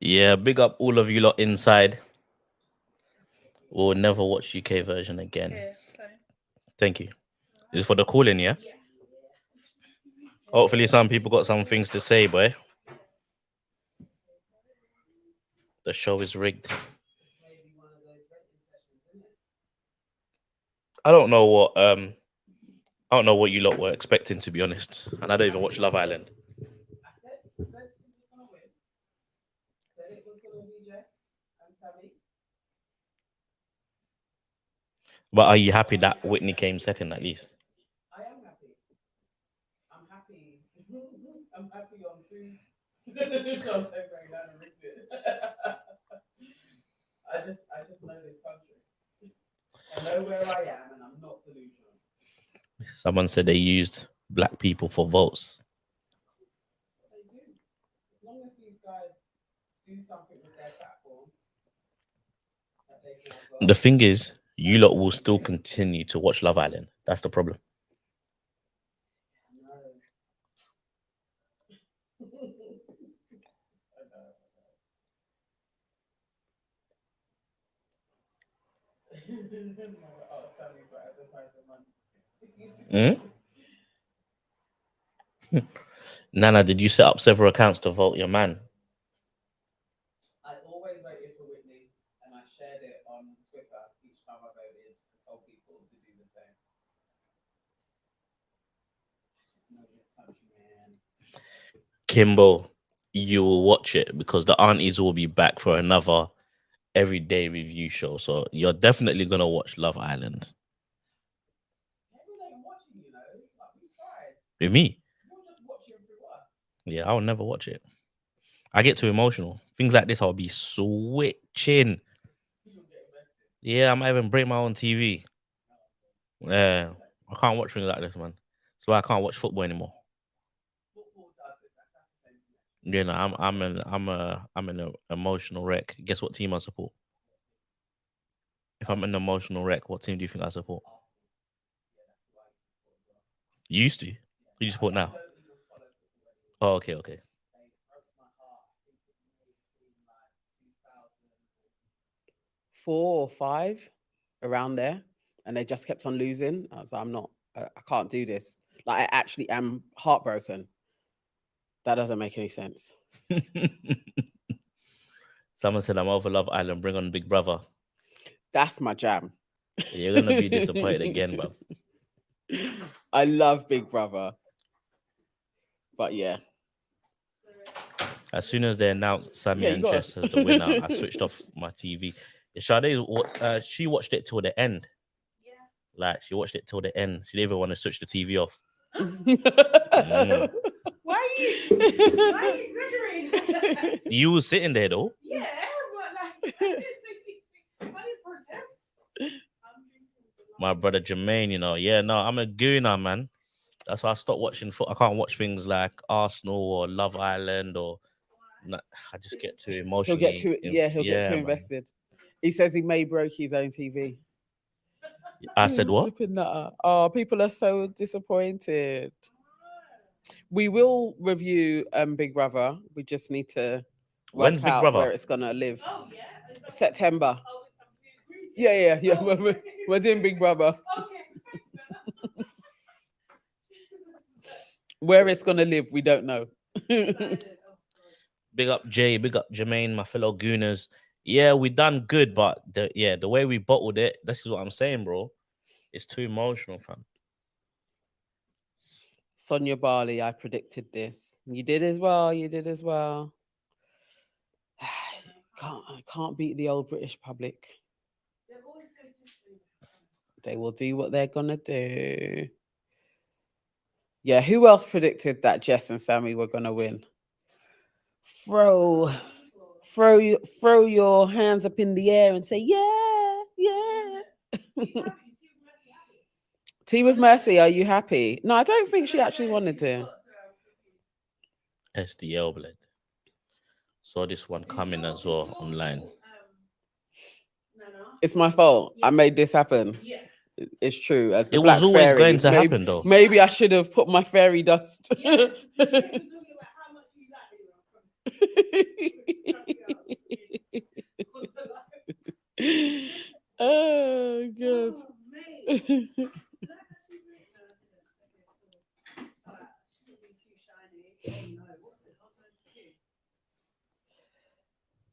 Yeah, big up all of you lot inside. We'll never watch UK version again. Thank you. Is it for the calling, yeah? Hopefully some people got some things to say, boy. The show is rigged. I don't know what I don't know what you lot were expecting, to be honest. And I don't even watch Love Island. But are you happy that Whitney came second at least? Someone said they used black people for votes. The thing is, you lot will still continue to watch Love Island. That's the problem. Hmm? Nana, did you set up several accounts to vote your man? Kimbo, you will watch it because the aunties will be back for another everyday review show. So you're definitely gonna watch Love Island. With me? Yeah, I'll never watch it. I get too emotional. Things like this, I'll be switching. Yeah, I might even break my own TV. Yeah, I can't watch things like this, man. So I can't watch football anymore. You know, I'm an emotional wreck. Guess what team I support? If I'm an emotional wreck, what team do you think I support? You used to. Who do you support now? Oh, okay, okay. 4 or 5 around there, and they just kept on losing. I was like, I can't do this. Like, I actually am heartbroken. That doesn't make any sense. Someone said I'm over Love Island. Bring on Big Brother. That's my jam. You're gonna be disappointed again, bro. I love Big Brother, but yeah. As soon as they announced Sammy Yeah, you and got Jess as the winner, I switched off my TV. Sade, she watched it till the end. Like she watched it till the end. She didn't even want to switch the TV off. Mm. Why are you exaggerating? You was sitting there though. Yeah, but like, I didn't protest. My brother Jermaine, yeah, no, I'm a gooner, man. That's why I stopped watching foot. I can't watch things like Arsenal or Love Island or. I just get too He'll get emotionally. too he'll get too man. invested. He says he may broke his own TV. I said what? Flipping nutter. Oh, people are so disappointed. We will review Big Brother. We just need to work When's Big out Brother? where it's gonna live. Oh yeah. September. Oh, Yeah. We're doing Big Brother. Okay. Where it's gonna live, we don't know. Big up Jay, big up Jermaine, my fellow gooners. Yeah, we done good, but the way we bottled it, this is what I'm saying, bro. It's too emotional, fam. Sonia Barley, I predicted this. You did as well. You did as well. I can't beat the old British public. They will do what they're gonna do. Yeah, who else predicted that Jess and Sammy were gonna win? Throw your hands up in the air and say, yeah. Tea with Mercy, are you happy? No, I don't think she actually wanted to. SDL bled. Saw this one coming as well online. It's my fault. I made this happen. It's true. As the It Black was always Fairy, going to happen, though. Maybe I should have put my fairy dust. Oh god.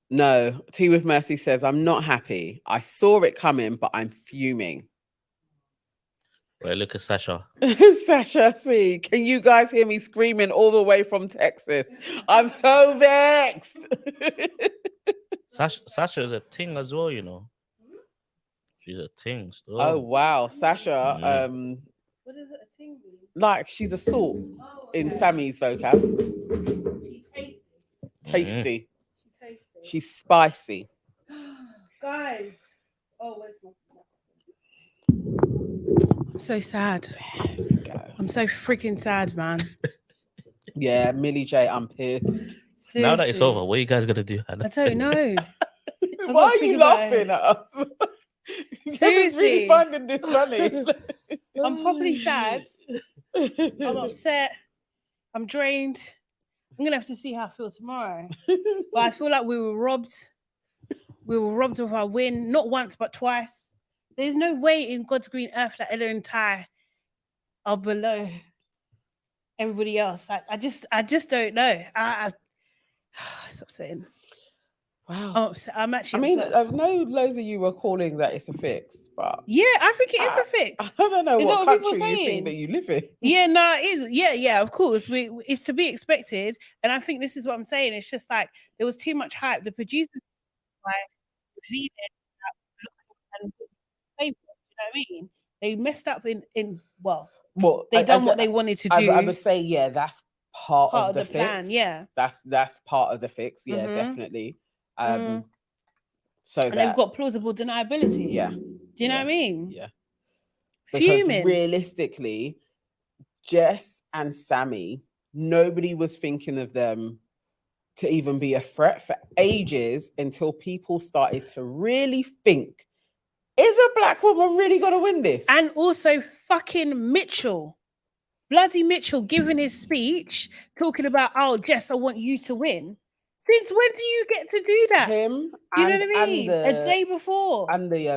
No, Tea with Mercy says, I'm not happy. I saw it coming, but I'm fuming. Right, look at Sasha. Sasha C, can you guys hear me screaming all the way from Texas? I'm so vexed. Sasha is a ting as well, you know. She's a ting still. Oh wow, Sasha. Mm. What is it? A ting? Like she's a salt Oh, in okay. Sammy's vocab. She's tasty. Tasty. She's tasty. She's spicy. Guys. Oh, where's my? I'm so sad. Go. I'm so freaking sad, man. Yeah, Millie J, I'm pissed. Now that it's Seriously. over, what are you guys gonna do, Hannah? I don't know. Why are think you about laughing it. at us? Seriously, Seriously. really finding this funny. I'm properly sad. I'm upset. I'm drained. I'm gonna have to see how I feel tomorrow. But I feel like we were robbed. We were robbed of our win, not once but twice. There's no way in God's green earth that Ella and Ty are below everybody else. Like I just don't know. It's upsetting. Wow. I'm upset. I'm actually. I mean, upset. I know loads of you were calling that it's a fix, but Yeah, I think it is a fix. I don't know Is what that what people country are you saying? think that you live in. Yeah, no, it is. Yeah, of course. It's to be expected. And I think this is what I'm saying. It's just like there was too much hype. The producers like revealing that and you know what I mean? They messed up in well, Well, they done what they wanted to do. I would say, yeah, that's part of the fix. plan, yeah. That's part of the fix. Yeah, Mhm. definitely. Mm. So And they've got plausible deniability. yeah, Do you know what I mean? yeah. Because Fuming. realistically, Jess and Sammy, nobody was thinking of them to even be a threat for ages until people started to really think, is a black woman really going to win this? And also fucking Mitchell. Bloody Mitchell giving his speech, talking about, oh, Jess, I want you to win. Since when do you get to do that? him, Do you know and- what I mean? and A day before. and the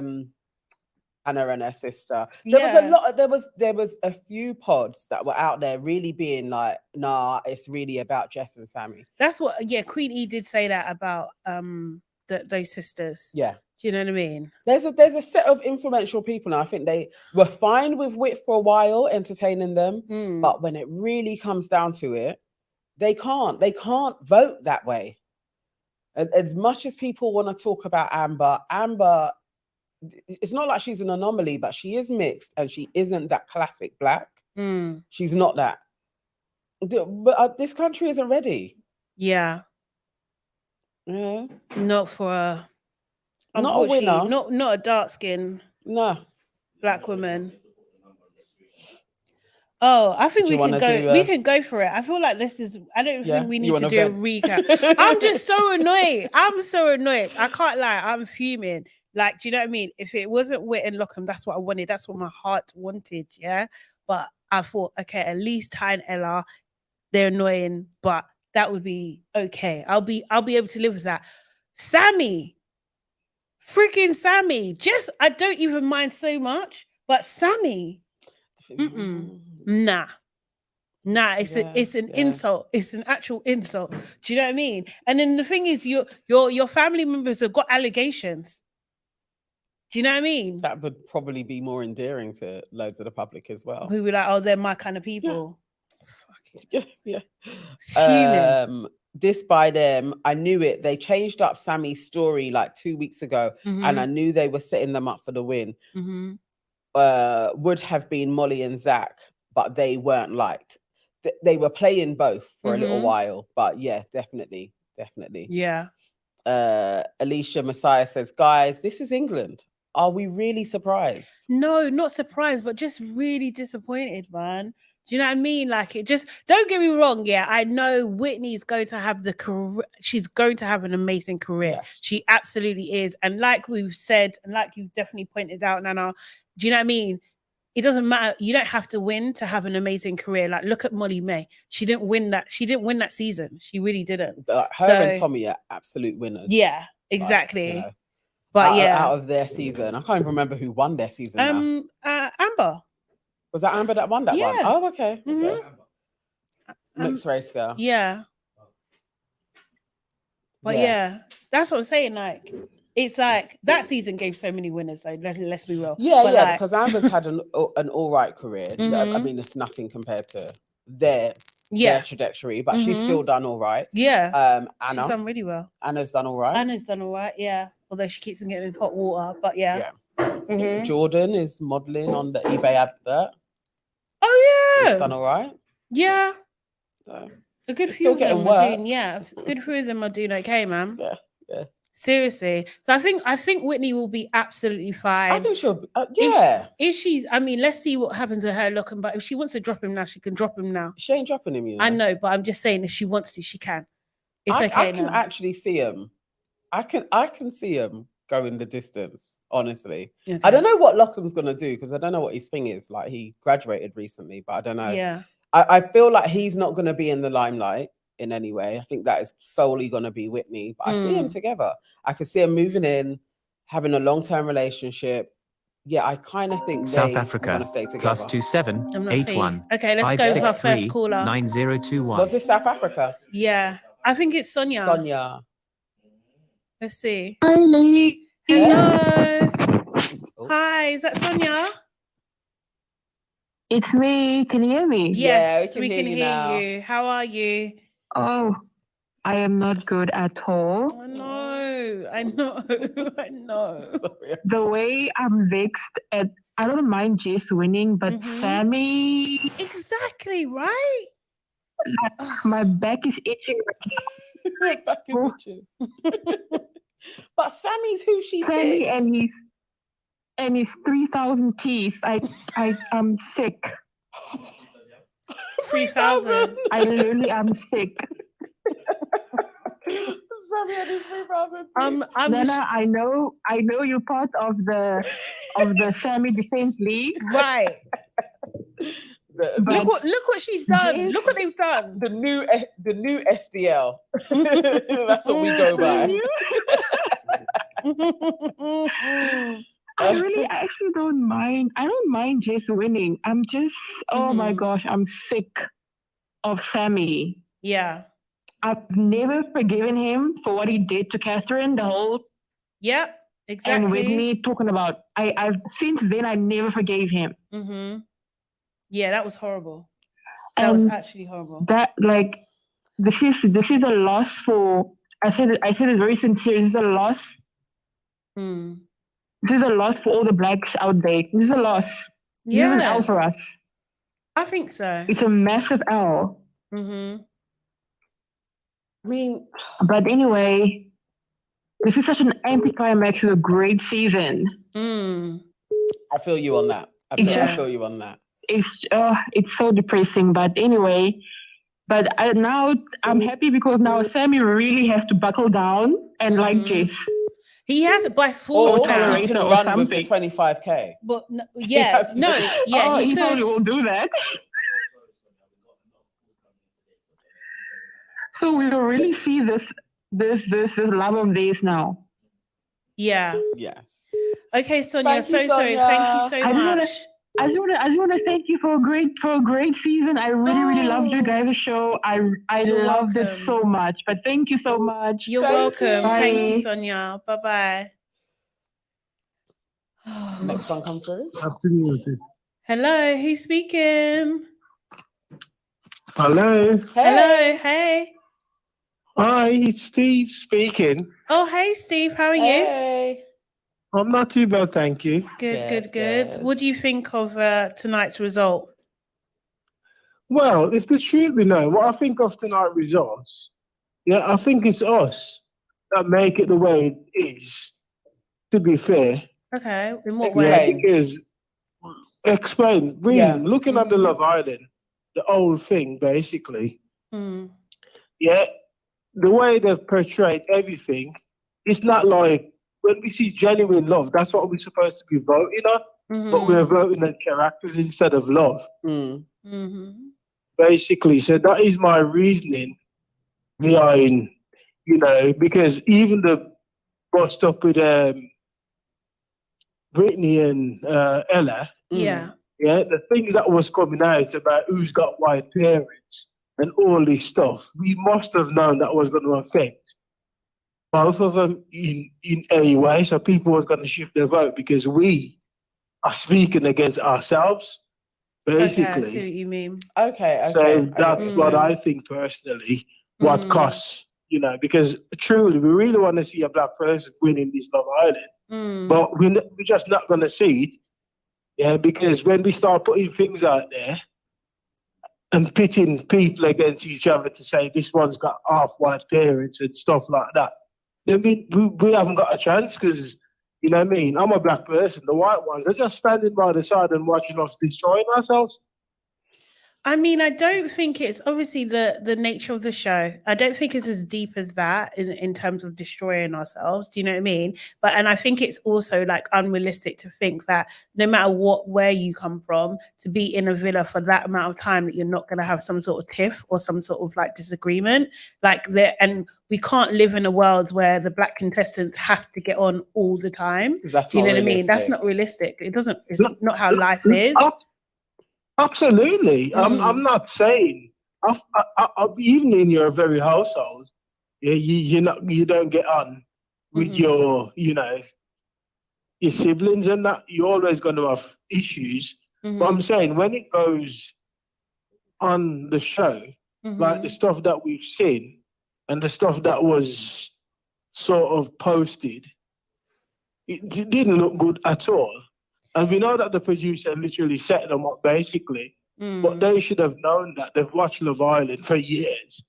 Anna and her sister. There was a Yeah. lot. There was a few pods that were out there really being like, nah, it's really about Jess and Sammy. That's what, yeah, Queen E did say that about those sisters. Yeah. Do you know what I mean? There's a set of influential people now. I think they were fine with Whit for a while, entertaining them, Mm. but when it really comes down to it, they can't vote that way. And as much as people want to talk about Amber, it's not like she's an anomaly, but she is mixed and she isn't that classic black. Mm. She's not that. But this country isn't ready. Yeah. Yeah. Not for a Not a winner. unfortunately, not a dark skin No. black woman. Oh, I think Do you we can wanna go. do, We can go for it. I feel like this is. I don't Yeah? think we You need to wanna do a vent? recap. I'm just so annoyed. I'm so annoyed. I can't lie. I'm fuming. Like, do you know what I mean? If it wasn't Whit and Locham, that's what I wanted. That's what my heart wanted. Yeah. But I thought, okay, at least Ty and Ella, they're annoying, but that would be okay. I'll be able to live with that. Sammy, freaking Sammy. Just I don't even mind so much, but Sammy. Nah. It's an Yeah. insult. It's an actual insult. Do you know what I mean? And then the thing is, your family members have got allegations. Do you know what I mean? That would probably be more endearing to loads of the public as well. Who were like, oh, they're my kind of people. Fuck it. Yeah. Fuming. This by them, I knew it. They changed up Sammy's story like 2 weeks ago, and I knew they were setting them up for the win. Mhm. Would have been Molly and Zach, but they weren't liked. They were playing both for a little while, but yeah, definitely. Yeah. Alicia Messiah says, guys, this is England. Are we really surprised? No, not surprised, but just really disappointed, man. Do you know what I mean? Like, it just, don't get me wrong. Yeah, I know Whitney's going to have the career. She's going to have an amazing career. Yeah. She absolutely is. And like we've said, and like you definitely pointed out, Nana, do you know what I mean? it doesn't matter. You don't have to win to have an amazing career. Like, look at Molly May. She didn't win that. She didn't win that season. She really didn't. Like, her and Tommy are absolute winners. Yeah, exactly. Like, you know, but out of their season, I can't even remember who won their season. Now. Amber. Was that Amber that won that one? Oh, okay. Mhm. Mixed race girl. Yeah. But that's what I'm saying. Like, it's like that season gave so many winners. Like, let's be real. Yeah, but like, because Amber's had an all right career. I Mhm. mean, it's nothing compared to their trajectory, but she's Mhm. still done all right. Yeah. Anna, She's done really well. Anna's done all right. Anna's done all right. Yeah. Although she keeps on getting in hot water, but yeah. Mhm. Jordan is modeling on the eBay advert. Oh yeah. He's done all right. Yeah. So, A good it's few still of them getting are work. doing, yeah. Good few of them are doing okay, man. Yeah. Seriously. So I think Whitney will be absolutely fine. I think she'll. If she's, I mean, let's see what happens to her looking. But if she wants to drop him now, she can drop him now. She ain't dropping him. You know? I know, but I'm just saying, if she wants to, she can. It's okay. I can actually see him. I can see him going the distance. Honestly, Okay. I don't know what Locham's gonna do because I don't know what his thing is. Like, he graduated recently, but I don't know. Yeah. I feel like he's not gonna be in the limelight in any way. I think that is solely gonna be Whitney. But I see them together. I can see them moving in, having a long-term relationship. Yeah, I kind of think South they Africa want to stay together. +2781. Okay, let's go with our first caller. 9021. Was this South Africa? Yeah, I think it's Sonia. Sonia. Let's see. Hi, lady. Hello. Hi, is that Sonia? It's me. Can you hear me? Yes, Yeah, we can hear now. you. How are you? Oh, I am not good at all. I know. I know. Sorry. The way I'm vexed at, I don't mind Jess winning, but Sammy, Exactly, right? my back is itching. My back is itching. But Sammy's who she Sammy picked. and his 3,000 teeth. I'm sick. 3,000. I literally am sick. Sammy and his 3,000 Nana, I know you're part of the Sammy Defense League. Right. Look what she's done. Jess, Look what they've done. The new SDL. That's what we go by. I actually don't mind. I don't mind Jess winning. I'm just, oh my gosh, I'm sick of Sammy. Yeah. I've never forgiven him for what he did to Catherine, the whole. Yep, exactly. And Whitney talking about, I've since then I never forgave him. Yeah, that was horrible. That was actually horrible. That, like, this is a loss for. I said it very sincere. This is a loss. This is a loss for all the blacks out there. This is a loss. Yeah. This is an L for us. I think so. It's a massive L. I mean, but anyway, this is such an anticlimax to a great season. I feel you on that. I feel you on that. It's so depressing. But anyway, now I'm happy because now Sammy really has to buckle down and like Jess. He has it by force now. He can run with the 25k. But he probably will do that. So we will really see this love of days now. Yeah. Yes. Okay, Sonia. Thank you, sorry. Thank you so much. I just want to thank you for a great season. I really loved you guys' show. I loved it so much. But thank you so much. You're welcome. Bye. Thank you, Sonia. Bye. Next one come through. Afternoon. Hello, who's speaking? Hello. Hello, hey. Hi, it's Steve speaking. Oh, hey, Steve. How are you? Hey. I'm not too bad, thank you. Good. What do you think of tonight's result? Well, if the truth be known, what I think of tonight's results, I think it's us that make it the way it is, to be fair. Okay, in what way? Because, explain, really, looking at the Love Island, the old thing, basically. Yeah, the way they've portrayed everything, it's not like, when we see genuine love, that's what we're supposed to be voting on. but we're voting on characters instead of love. Basically, so that is my reasoning behind, because even the bust up with Whitney and Ella, the things that was coming out about who's got white parents and all this stuff, we must have known that was going to affect both of them in any way. So people was going to shift their vote because we are speaking against ourselves, basically. Okay, I see what you mean. Okay. So that's what I think personally, what costs, because truly we really want to see a black person winning this Love Island. But we're just not going to see it, because when we start putting things out there and pitting people against each other to say this one's got half white parents and stuff like that, then we haven't got a chance, because, you know what I mean? I'm a black person. The white ones are just standing by the side and watching us destroying ourselves. I mean, I don't think it's obviously the nature of the show. I don't think it's as deep as that in terms of destroying ourselves. Do you know what I mean? And I think it's also like unrealistic to think that no matter where you come from, to be in a villa for that amount of time, that you're not going to have some sort of tiff or some sort of like disagreement. And we can't live in a world where the black contestants have to get on all the time. Do you know what I mean? That's not realistic. It's not how life is. Absolutely. I'm not saying, even in your very household, you don't get on with your siblings and that. You're always going to have issues. But I'm saying when it goes on the show, like the stuff that we've seen and the stuff that was sort of posted, it didn't look good at all. And we know that the producer literally set them up, basically. But they should have known that. They've watched Love Island for years.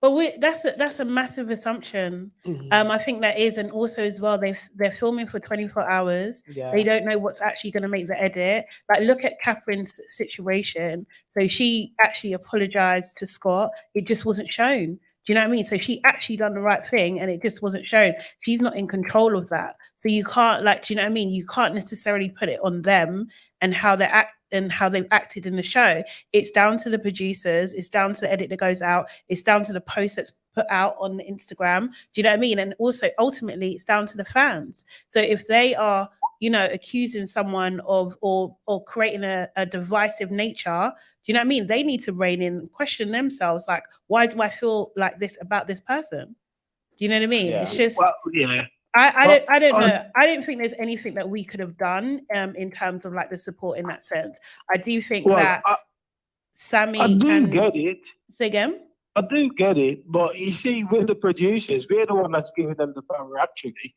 But that's a massive assumption. I think that is, and also as well, they're filming for 24 hours. Yeah. They don't know what's actually going to make the edit. Like, look at Catherine's situation. So she actually apologized to Scott. It just wasn't shown. Do you know what I mean? So she actually done the right thing and it just wasn't shown. She's not in control of that. So you can't, like, do you know what I mean? You can't necessarily put it on them and how they act and how they've acted in the show. It's down to the producers. It's down to the edit that goes out. It's down to the post that's put out on the Instagram. Do you know what I mean? And also ultimately it's down to the fans. So if they are, accusing someone of or creating a divisive nature, do you know what I mean? They need to rein in, question themselves, like, why do I feel like this about this person? Do you know what I mean? Yeah. It's just, I don't know. I don't think there's anything that we could have done in terms of like the support in that sense. I do think that Sammy. I do get it. Say again? I do get it, but you see, with the producers, we're the one that's giving them the power, actually.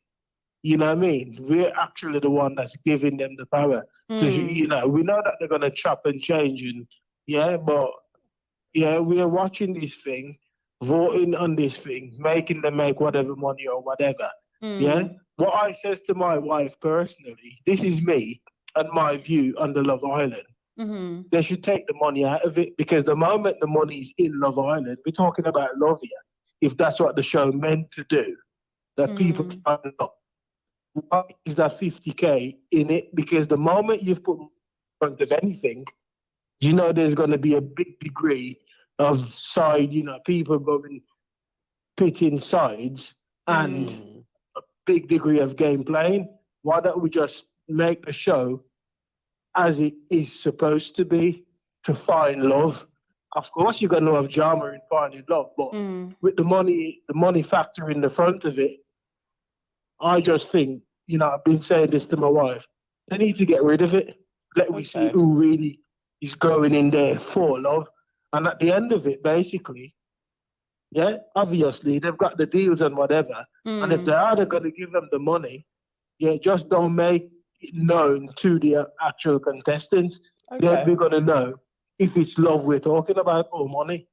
You know what I mean? We're actually the one that's giving them the power. So, we know that they're going to chop and change, and we are watching this thing, voting on this thing, making them make whatever money or whatever. Yeah. What I says to my wife personally, this is me and my view on the Love Island. They should take the money out of it, because the moment the money's in Love Island, we're talking about love here. If that's what the show meant to do, that people find out, why is that 50K in it? Because the moment you've put in front of anything, there's going to be a big degree of side, people going pitting sides and a big degree of game playing. Why don't we just make the show as it is supposed to be, to find love? Of course, you're going to have drama in finding love, but with the money factor in the front of it, I just think, I've been saying this to my wife, they need to get rid of it. Let me see who really is going in there for love. And at the end of it, basically, obviously, they've got the deals and whatever. And if they are going to give them the money, just don't make it known to the actual contestants. Then we're going to know if it's love we're talking about or money.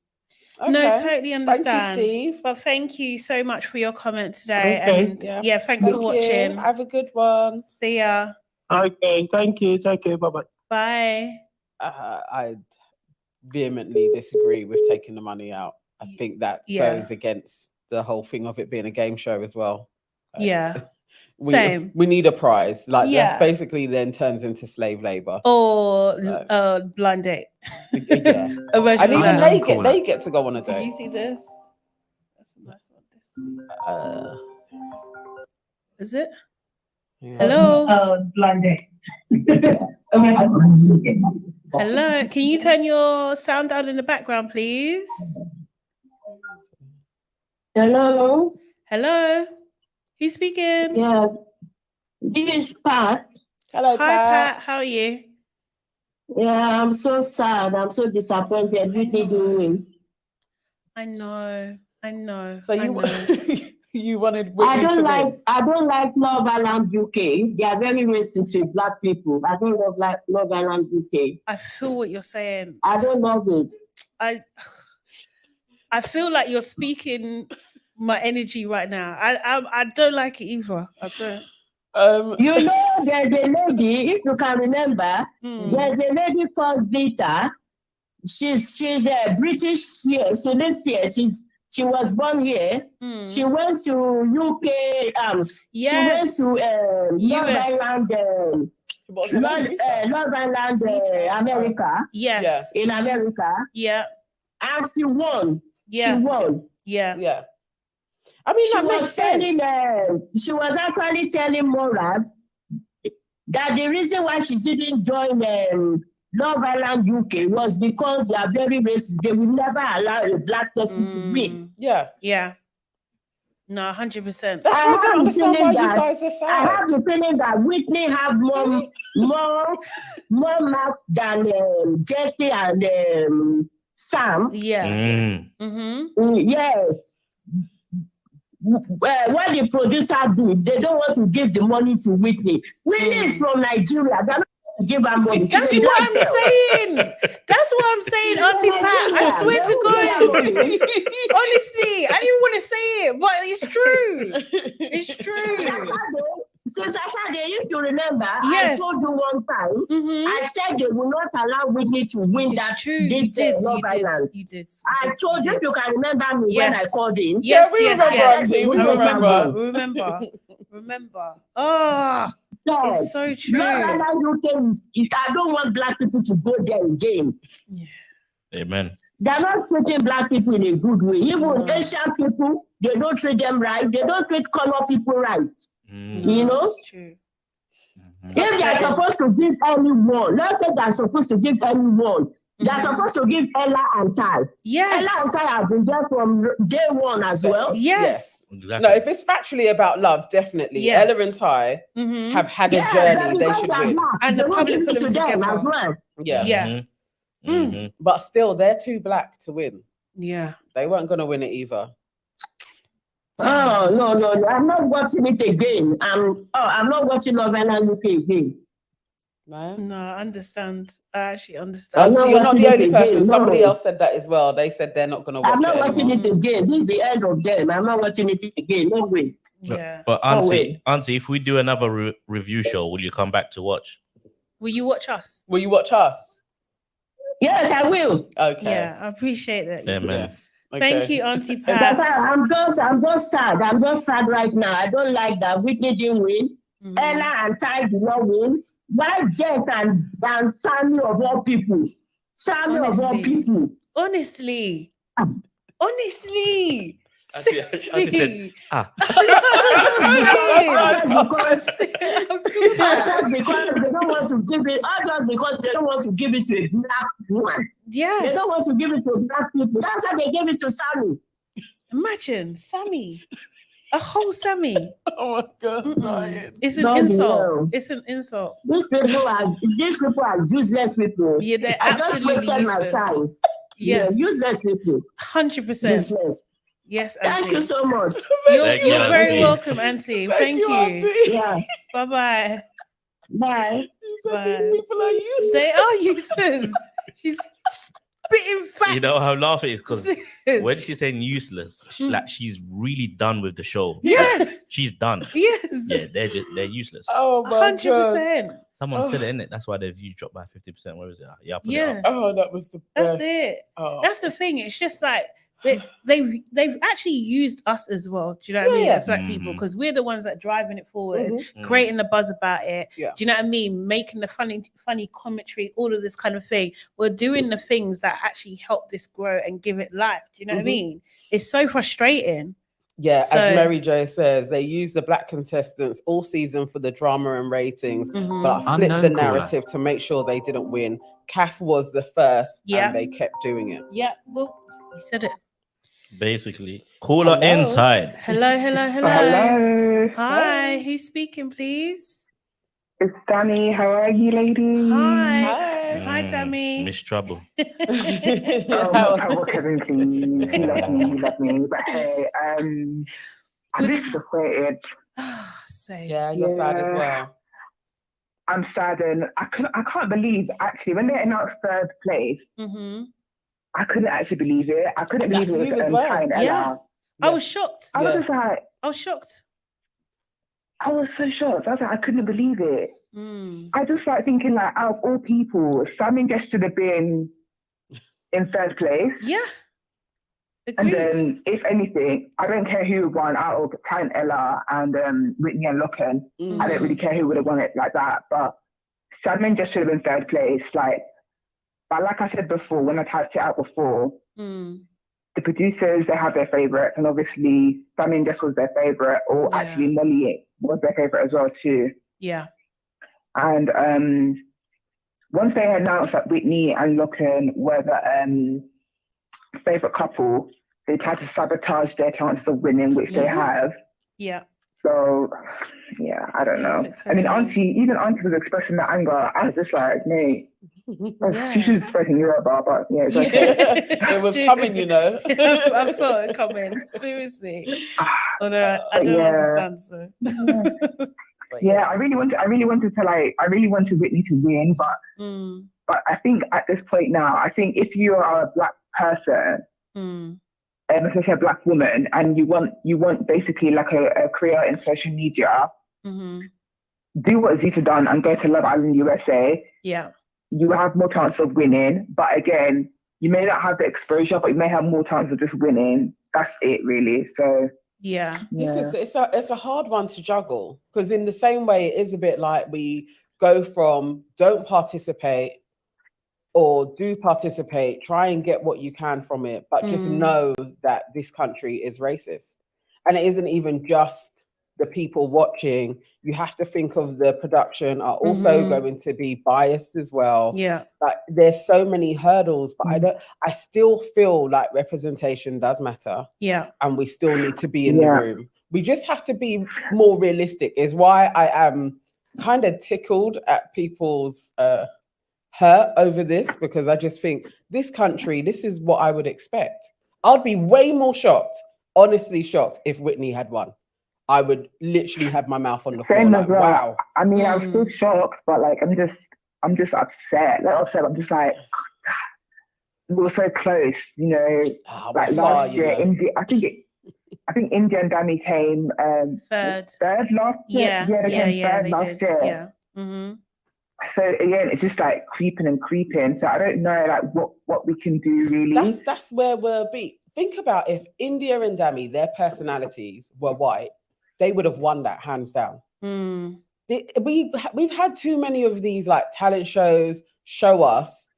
Okay. No, totally understand. Thank you, Steve. But thank you so much for your comment today. Okay. And thanks for watching. Have a good one. See ya. Okay, thank you. Take care. Bye-bye. Bye. I vehemently disagree with taking the money out. I think that goes against the whole thing of it being a game show as well. Same. We need a prize. Like Yeah. that's basically then turns into slave labor. Or Right. blind date. Yeah. A version And of even that. they get to go on a Can you date. see this? That's a nice one. Is it? Yeah. Hello? Blind date. Hello? Can you turn your sound down in the background, please? Hello. Hello? Who's speaking? Yeah. This is Pat. Hello, Hi, Pat. Pat. How are you? Yeah, I'm so sad. I'm so disappointed. Whitney doing. I know. So I you know. you wanted I Whitney to don't win. like Love Island UK. They are very racist with black people. I don't love Love Island UK. I feel what you're saying. I don't love it. I feel like you're speaking my energy right now. I don't like it either. I don't. You know, there's a lady, if you can remember, there's a lady called Vita. She's a British here. She lives here. She was born here. She went to UK. Yes. She went to Love US. Island. What's her name? Rita? Love Island, America. Yes. In America. Yeah. And she won. Yeah. She won. Yeah. Yeah. I mean, that makes sense. She was actually telling Morad that the reason why she didn't join Love Island UK was because they are very racist. They will never allow a black person to win. Yeah. Yeah. No, 100%. That's why I don't understand why you guys are I sad. have the feeling that Whitney have more marks than Jesse and Sam. Yeah. Yes. What the producer do, they don't want to give the money to Whitney. Whitney is from Nigeria. They're not going to give her money. That's what I'm saying. That's what I'm saying, Auntie Pat. I swear to God. Honestly, I didn't want to say it, but it's true. It's true. So Sade, if you remember, Yes. I told you one time, I said they will not allow Whitney to win It's that true. You did. Love Island. You did. I told you, if you can remember me when I called in. Yes, we remember, Auntie, we remember. Oh, Yes. it's so true. Love Island UK I don't want black people to go there again. Amen. They're not treating black people in a good way. Even Asian people, they don't treat them right. They don't treat color people right. You know? It's true. If they're supposed to give anyone, let's say they're supposed to give anyone, they're supposed to give Ella and Ty. Yes. Ella and Ty have been there from day one as well. Yes. Exactly. No, if it's factually about love, definitely. Yeah. Ella and Ty have had a journey. They should win. And the public put them together as well. Yeah. Yeah. But still, they're too black to win. Yeah. They weren't going to win it either. Oh, no. I'm not watching it again. I'm not watching Love Island UK again. No, I understand. I actually understand. You're not the only person. Again. Somebody No. else said that as well. They said they're not going to watch I'm not it watching anymore. it again. This is the end of them. I'm not watching it again. No way. Yeah. But Auntie, if we do another review show, will you come back to watch? Will you watch us? Will you watch us? Yes, I will. Okay. Yeah, I appreciate that. Yeah, man. Yes. Okay. Thank you, Auntie But Pat. I'm just sad. I'm just sad right now. I don't like that Whitney didn't win. Ella and Ty did not win. Why Jess and Sammy of all people? Sammy of all Honestly. people. Honestly. Auntie said, Because they don't want to give it, because they don't want to give it to a black woman. Yes. They don't want to give it to black people. That's why they gave it to Sammy. Imagine Sammy. A whole Sammy. Oh my God. It's an Don't insult. know. It's an insult. These people are useless people. Yeah, they're I just absolutely wasted my useless. time. Yes. Yeah, useless people. 100%. Useless. Yes, Auntie. Thank you so much. You're Thank you, very Auntie. welcome, Auntie. Thank you. Auntie. Yeah. Bye-bye. Bye. Bye. These people are useless. They are useless. She's spitting facts. you know how laughing is because Yes. when she's saying useless, she's really done with the show. Yes. She's done. Yes. Yeah, they're useless. Oh my God. 100%. Someone said it, in it. That's why their views dropped by 50%. Where is it? Yeah, I put it Yeah. up. Oh, that was the best. That's it. Oh. That's the thing. It's just like they've actually used us as well. Do you know what I mean? Yeah. As black people, because we're the ones that are driving it forward, Mhm. creating the buzz about it. Yeah. Do you know what I mean? Making the funny commentary, all of this kind of thing. We're doing the things that actually help this grow and give it life. Do you know what I mean? It's so frustrating. Yeah, So- as Mary Jo says, they use the black contestants all season for the drama and ratings, but I flipped the Unknown caller. narrative to make sure they didn't win. Kath was the first, Yeah. and they kept doing it. Yeah, well, you said it. Basically, caller Hello. inside. Hello. Hello, Hi, who's speaking, please? it's Danny. How are you, ladies? Hi, Tammy. Miss Trouble. Oh, what Kevin, please. You love me. But hey, I'm disappointed. Say. Yeah, you're sad as well. I'm saddened. I can't believe actually when they announced third place. Mm-hmm. I couldn't actually believe it. I couldn't That's believe it you was as well. Ty and Yeah. Ella. I was shocked. I was just like, I was shocked. I was so shocked. I was like, I couldn't believe it. Mm. I just like thinking like, out of all people, Sammy just should have been in third place. Yeah. And Agreed. then, if anything, I don't care who won out of Ty and Ella and Whitney and Locham. I don't really care who would have won it like that. But Sammy just should have been third place. But like I said before, when I typed it out before, the producers, they have their favourites, and obviously Sammy just was their favourite, or actually Molly was their favourite as well too. Yeah. And once they announced that Whitney and Locham were the favourite couple, they tried to sabotage their chances of winning, which they have. Yeah. So, yeah, I don't know. I mean, Auntie was expressing that anger. I was just like, mate, she should expressing you about, but yeah, it's okay. It was coming, you know. I felt it coming. Seriously. Although I don't understand, so. Yeah, I really wanted Whitney to win, but I think at this point now, I think if you are a black person, especially a black woman, and you want basically like a career in social media, do what Zita done and go to Love Island USA. Yeah. You have more chance of winning, but again, you may not have the exposure, but you may have more chance of just winning. That's it, really. So yeah, it's a hard one to juggle, because in the same way, it is a bit like we go from don't participate or do participate, try and get what you can from it, but just know that this country is racist, and it isn't even just the people watching. You have to think of the production are also going to be biased as well. Yeah. Like there's so many hurdles, but I still feel like representation does matter. Yeah. And we still need to be in the room. We just have to be more realistic, is why I am kind of tickled at people's hurt over this, because I just think this country, this is what I would expect. I'd be way more shocked, honestly shocked, if Whitney had won. I would literally have my mouth on the floor. Like, well. Wow. I mean, I'm still shocked, but like, I'm just upset. I'm just like, we were so close, you know. Like last year, India. I think India and Danny came third last year. They came third last year. Yeah. Mm-hmm. So again, it's just like creeping and creeping. So I don't know, like what we can do really. That's where we'll be. Think about if India and Dami, their personalities were white, they would have won that hands down. We've had too many of these like talent shows show us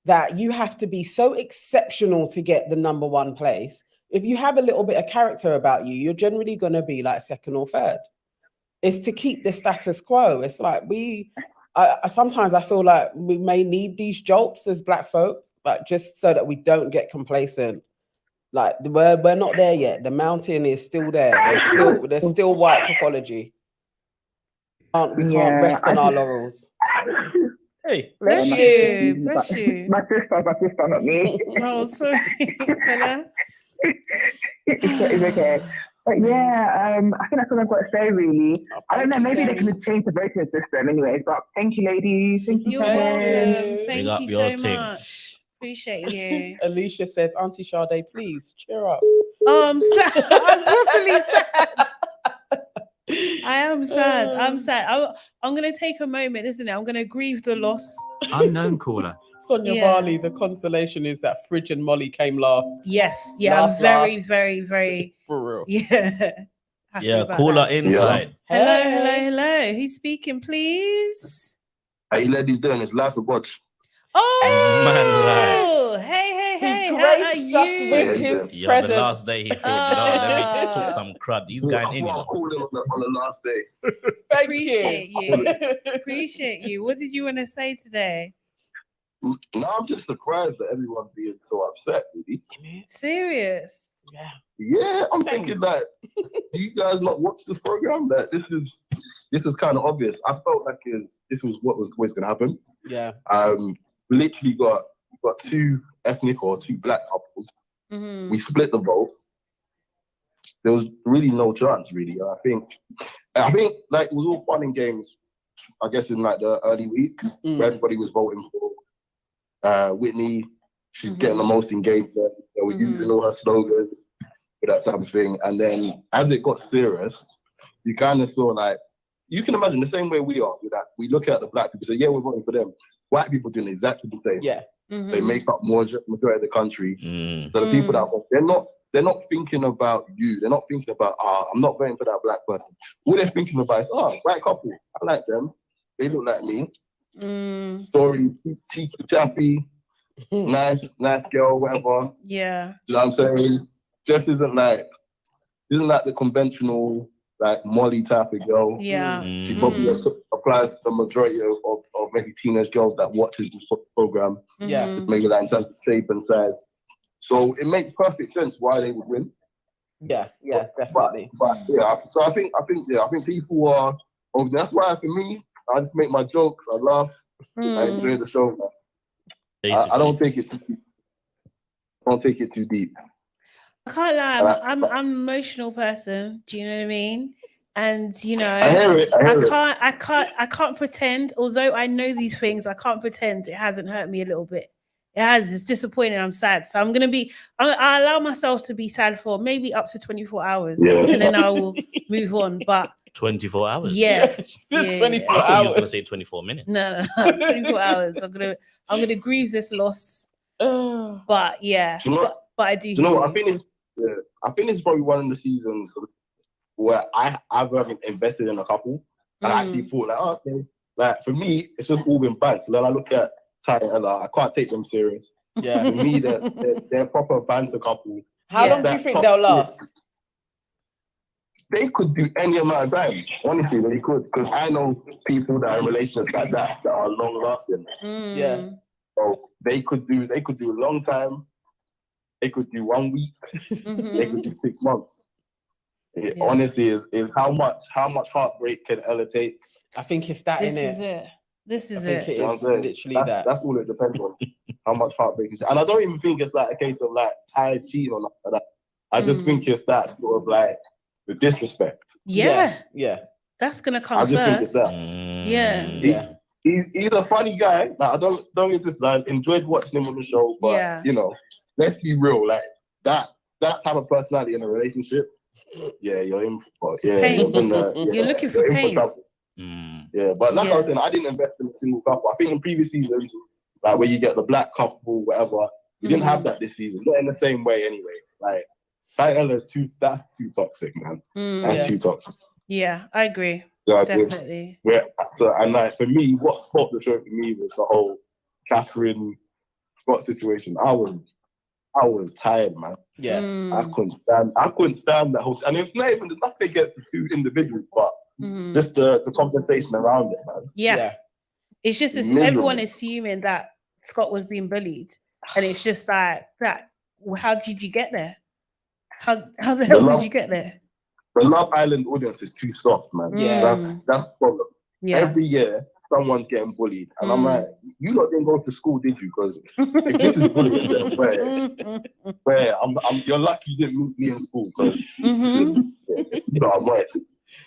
that you have to be so exceptional to get the number one place. If you have a little bit of character about you, you're generally going to be like second or third. It's to keep the status quo. It's like sometimes I feel like we may need these jolts as black folk, like just so that we don't get complacent. Like we're not there yet. The mountain is still there. There's still white pathology. We can't rest on our laurels. Hey, bless you. My sister, not me. Oh, sorry, Bella. It's okay. But yeah, I think that's what I've got to say, really. I don't know, maybe they can change the voting system anyways, but thank you, ladies. Thank you. You're welcome. Thank you so team. much. Appreciate you. Alicia says, Auntie Sade, please cheer up. I'm sad. I'm properly sad. I am sad. I'm sad. I'm going to take a moment, isn't it? I'm going to grieve the loss. Unknown caller. Sonia Yeah. Barley, the consolation is that Fridge and Molly came last. Yes. Yeah. Last, I'm very, last. very, very. For real. Yeah. Happy Yeah, about caller that. inside. Hello. Who's speaking, please? How you ladies doing? It's live to watch. Oh, hey. He How are graced you? us with his Yeah, presence. the last day he thought, let me talk some crud. He's going in. I'll call him on the last day. Thank Appreciate you. Appreciate you. What did you want to say today? No, I'm just surprised that everyone's being so upset, really. Serious? Yeah. Yeah, I'm Same. thinking that. Do you guys not watch this program? That this is kind of obvious. I felt like this was what was always going to happen. Yeah. We literally got two ethnic or two black couples. Mm-hmm. We split the vote. There was really no chance, really. I think like it was all fun and games. I guess in like the early weeks, where everybody was voting for Whitney. She's getting the most engagement. They were using all her slogans for that type of thing. And then as it got serious, you kind of saw like, you can imagine the same way we are with that. We look at the black people, say, yeah, we're voting for them. White people doing exactly the same. Yeah. They make up majority of the country. So the people that vote, they're not thinking about you. They're not thinking about, I'm not voting for that black person. All they're thinking about is, white couple. I like them. They look like me. Story, cheeky, chappy, nice girl, whatever. Yeah. You know what I'm saying? Jess isn't like the conventional like Molly type of girl. Yeah. She probably applies to the majority of maybe teenage girls that watches this program. Yeah. Maybe like in terms of shape and size. So it makes perfect sense why they would win. Yeah, definitely. But yeah, so I think people are. Oh, that's why for me, I just make my jokes. I laugh. I enjoy the show. I don't take it too deep. Too deep. I can't lie. I'm an emotional person. Do you know what I mean? And you know, I hear it. I can't pretend. Although I know these things, I can't pretend it hasn't hurt me a little bit. It has. It's disappointing. I'm sad. So I'll allow myself to be sad for maybe up to 24 hours, and then I will move on. But 24 hours. Yeah. 24 I thought hours. you was gonna say 24 minutes. No, 24 hours. I'm gonna grieve this loss. But yeah, but I do. You know what? I think it's probably one of the seasons where I've invested in a couple and I actually thought like, okay, like for me, it's just all been bands. So then I look at Ty and Ella, I can't take them serious. Yeah. For me, they're proper banter couple. How long do you think they'll last? They could do any amount of time. Honestly, they could. Because I know people that are in relationships like that are long lasting. Yeah. So they could do a long time. They could do 1 week. They could do 6 months. It honestly is how much heartbreak can Ella take? I think it's that, This innit? is it. This is I think it is literally that. That's all it depends on. How much heartbreak is. And I don't even think it's like a case of like tired cheating or nothing like that. I just think it's that sort of like the disrespect. Yeah. That's gonna come I just first. think it's that. Yeah. He's a funny guy. Like, I don't get this. I enjoyed watching him on the show, but you know, let's be real. Like that type of personality in a relationship, you're in for pain. You're looking for pain. Yeah, but like I was saying, I didn't invest in a single couple. I think in previous seasons, like where you get the black couple, whatever, you didn't have that this season. Not in the same way, anyway. Like that's too toxic, man. That's too toxic. Yeah, I agree. So Definitely. For me, what spoiled the show for me was the whole Catherine Scott situation. I was tired, man. Yeah. I couldn't stand that whole. And it's not even nothing against the two individuals, but just the conversation around it, man. Yeah. It's just everyone assuming that Scott was being bullied, and it's just like that. How did you get there? How the hell did you get there? The Love Island audience is too soft, man. Yeah. That's the problem. Yeah. Every year, someone's getting bullied. And I'm like, you lot didn't go to school, did you? Because if this is bullying, then where? You're lucky you didn't meet me in school. Because you know, I'm wet.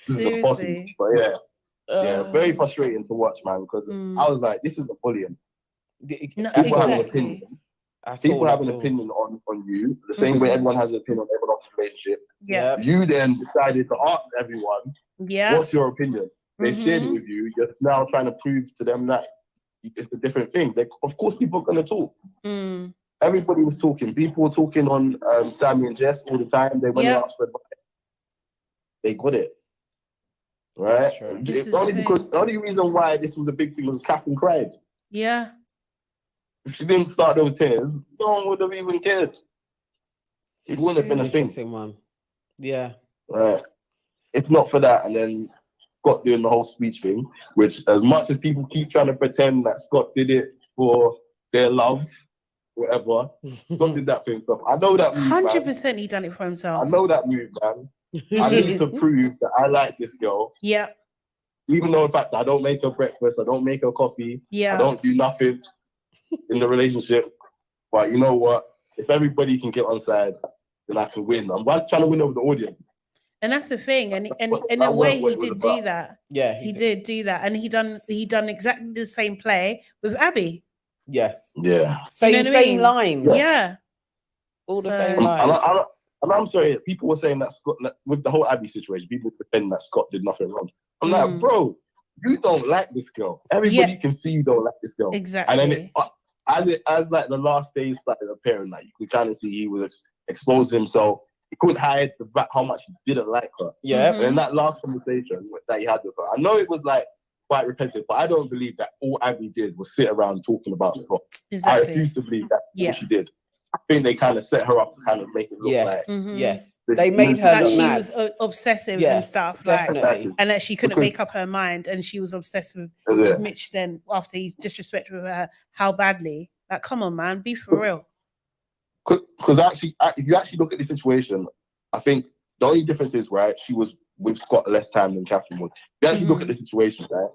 This is impossible. But very frustrating to watch, man. Because I was like, this is a bullying. No, People have an exactly. opinion. People have an opinion on you, the same way everyone has an opinion on everyone else's relationship. Yeah. You then decided to ask everyone Yeah. What's your opinion? They shared it with you. You're now trying to prove to them that it's a different thing. Of course, people are going to talk. Everybody was talking. People were talking on Sammy and Jess all the time. They went out for advice. They got it. Right? The only reason why this was a big thing was Catherine cried. Yeah. If she didn't start those tears, no one would have even cared. It wouldn't have been a thing. Interesting one. Yeah. Right. If not for that, and then Scott doing the whole speech thing, which as much as people keep trying to pretend that Scott did it for their love, whatever, Scott did that for himself. I know that move, 100% he done it for himself. I know that move, man. I need to prove that I like this girl. Yeah. Even though, in fact, I don't make her breakfast, I don't make her coffee, yeah, I don't do nothing in the relationship. But you know what? If everybody can get on side, then I can win. I'm trying to win over the audience. And that's the thing. And in a way, he did do that. Yeah, he did do that, and he done exactly the same play with Abby. Yes. Yeah. Same lines. Yeah. All the same lines. And I'm sorry, people were saying that Scott, with the whole Abby situation, people pretend that Scott did nothing wrong. I'm like, bro, you don't like this girl. Everybody can see you don't like this girl. Exactly. And then as like the last days started appearing, like you could kind of see he was exposing himself. He couldn't hide the fact how much he didn't like her. Yeah. And in that last conversation that he had with her, I know it was like quite repetitive, but I don't believe that all Abby did was sit around talking about Scott. Exactly. I refuse to believe that's what she did. I think they kind of set her up to kind of make it look like yes, they made her that look she mad. was obsessive and stuff, definitely. like, and that she couldn't make up her mind, and she was obsessed with Mitch. Then after he's disrespectful with her, how badly? Like, come on, man, be for real. Because actually, if you actually look at the situation, I think the only difference is she was with Scott less time than Catherine was. If you actually look at the situation, right,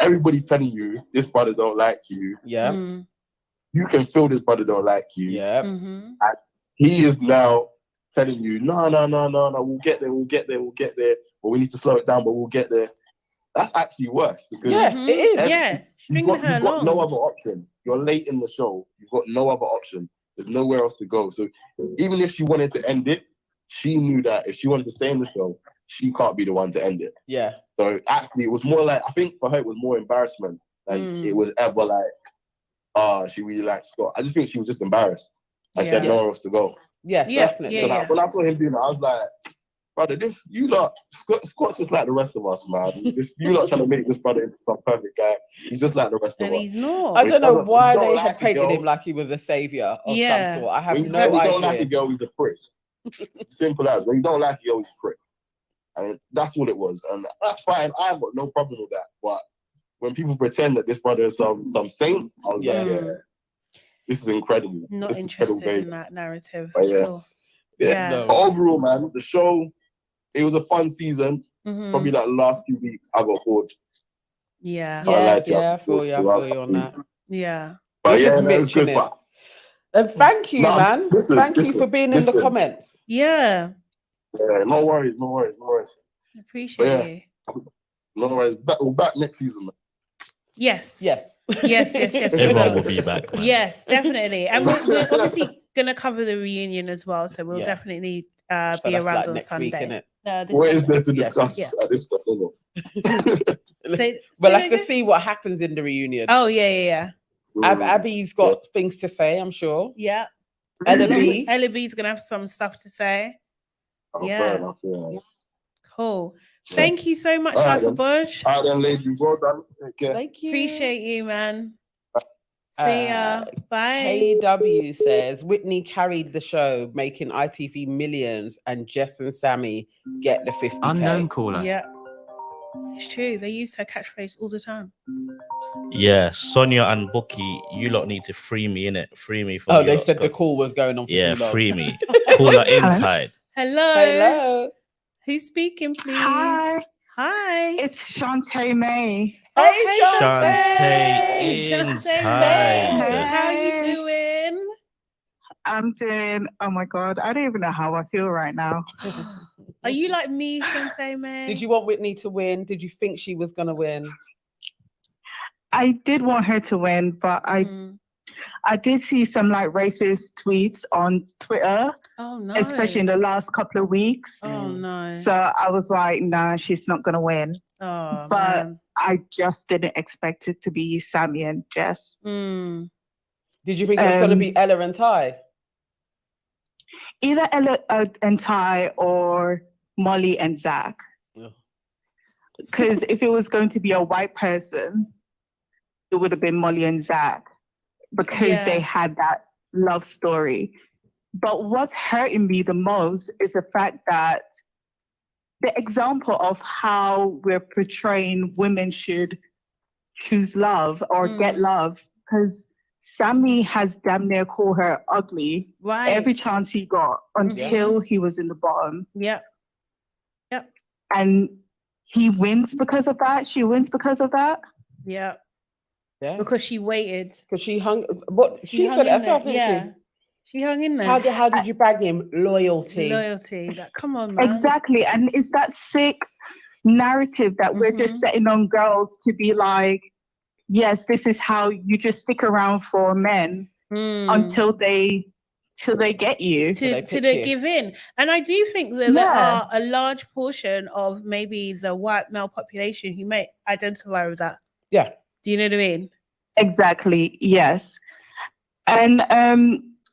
everybody's telling you this brother don't like you. Yeah. You can feel this brother don't like you. Yeah. And he is now telling you, no, we'll get there, but we need to slow it down, but we'll get there. That's actually worse because it is. Stringing her along. You've got no other option. You're late in the show. You've got no other option. There's nowhere else to go. So even if she wanted to end it, she knew that if she wanted to stay in the show, she can't be the one to end it. Yeah. So actually, it was more like, I think for her, it was more embarrassment. Like it was ever like, she really liked Scott. I just think she was just embarrassed. And she had nowhere else to go. Yeah, definitely. So when I saw him doing that, I was like, brother, Scott's just like the rest of us, man. You lot trying to make this brother into some perfect guy. He's just like the rest of us. And he's not. I don't know why they had painted him like he was a savior of some sort. I have no idea. When you don't like a girl, he's a prick. Simple as. When you don't like a girl, he's a prick. And that's what it was. And that's fine. I've got no problem with that. But when people pretend that this brother is some saint, I was like, this is incredible. Not interested in that narrative at all. No. But overall, man, the show, it was a fun season. Probably like the last few weeks, I got bored. Yeah. I feel you on that. Yeah. But it was good. And thank you, man. Thank you for being in the comments. Yeah. Yeah, no worries. I appreciate you. No worries. We're back next season, man. Yes. Everyone will be back, man. Yes, definitely. And we're obviously gonna cover the reunion as well, so we'll definitely be around like on next Sunday. Week, what is there to discuss at this point? We'll have to see what happens in the reunion. Oh yeah. Abby's got things to say, I'm sure. Yeah. Ella B's gonna have some stuff to say. Fair enough, yeah. Cool. Thank you so much, Alpha Bush. All right then, ladies. Well done. Take care. Thank you. Appreciate you, man. See ya. Bye. KW says Whitney carried the show, making ITV millions, and Jess and Sammy get the 50K. Unknown caller. Yeah. It's true. They use her catchphrase all the time. Yeah, Sonia and Bookie, you lot need to free me, innit? Free me from they said the call was going on for too long. Free me. Call her inside. Hello. Who's speaking, please? Hi. Hi. It's Shantae May. Hey, Shantae inside. How are you doing? I'm doing, oh my God, I don't even know how I feel right now. Are you like me, Shantae May? Did you want Whitney to win? Did you think she was going to win? I did want her to win, but I I did see some like racist tweets on Twitter, Oh no. especially in the last couple of weeks. Oh no. So I was like, nah, she's not gonna win. Oh But man. I just didn't expect it to be Sammy and Jess. Mm. Did you think it was going to be Ella and Ty? Either Ella and Ty or Molly and Zach. Because if it was going to be a white person, it would have been Molly and Zach because they had that love story. But what's hurting me the most is the fact that the example of how we're portraying women should choose love or get love, because Sammy has damn near called her ugly every chance he got until he was in the bottom. Yep. And he wins because of that. She wins because of that. Yeah. Yeah. Because she waited. Because she hung. What she said it herself, didn't she hung in there. How did you bag him? Loyalty. Like, come on, man. Exactly. And it's that sick narrative that we're just setting on girls to be like, yes, this is how you just stick around for men until they get you. To they give in. And I do think that there are a large portion of maybe the white male population who may identify with that. Yeah. Do you know what I mean? Exactly. Yes. And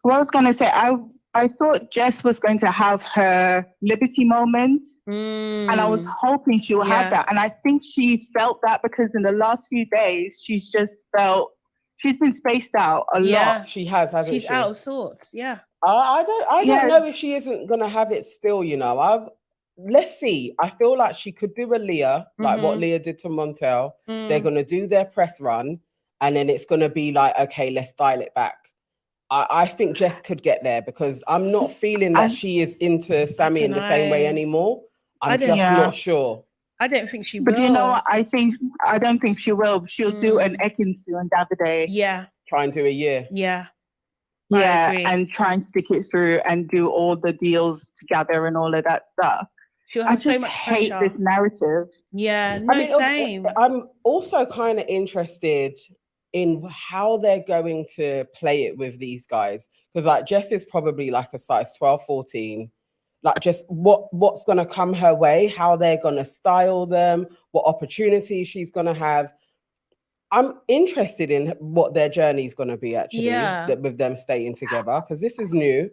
what I was going to say, I thought Jess was going to have her Liberty moment, and I was hoping she would have that. And I think she felt that because in the last few days, she's been spaced out a lot. She has, hasn't she? She's out of sorts. Yeah. I don't know if she isn't gonna have it still. You know, let's see. I feel like she could do a Leah, like what Leah did to Montel. They're gonna do their press run, and then it's gonna be like, okay, let's dial it back. I think Jess could get there because I'm not feeling that she is into Sammy in the same way anymore. I'm just not sure. I don't think she will. But you know what? I don't think she will. She'll do an Ekinsu and Davide. Yeah. Try and do a year. Yeah. Yeah, and try and stick it through and do all the deals together and all of that stuff. I just so much hate pressure. this narrative. Yeah, no, same. I'm also kind of interested in how they're going to play it with these guys. Because like Jess is probably like a size 12, 14. Like just what's going to come her way, how they're going to style them, what opportunities she's going to have. I'm interested in what their journey is going to be actually, with them staying together, because this is new.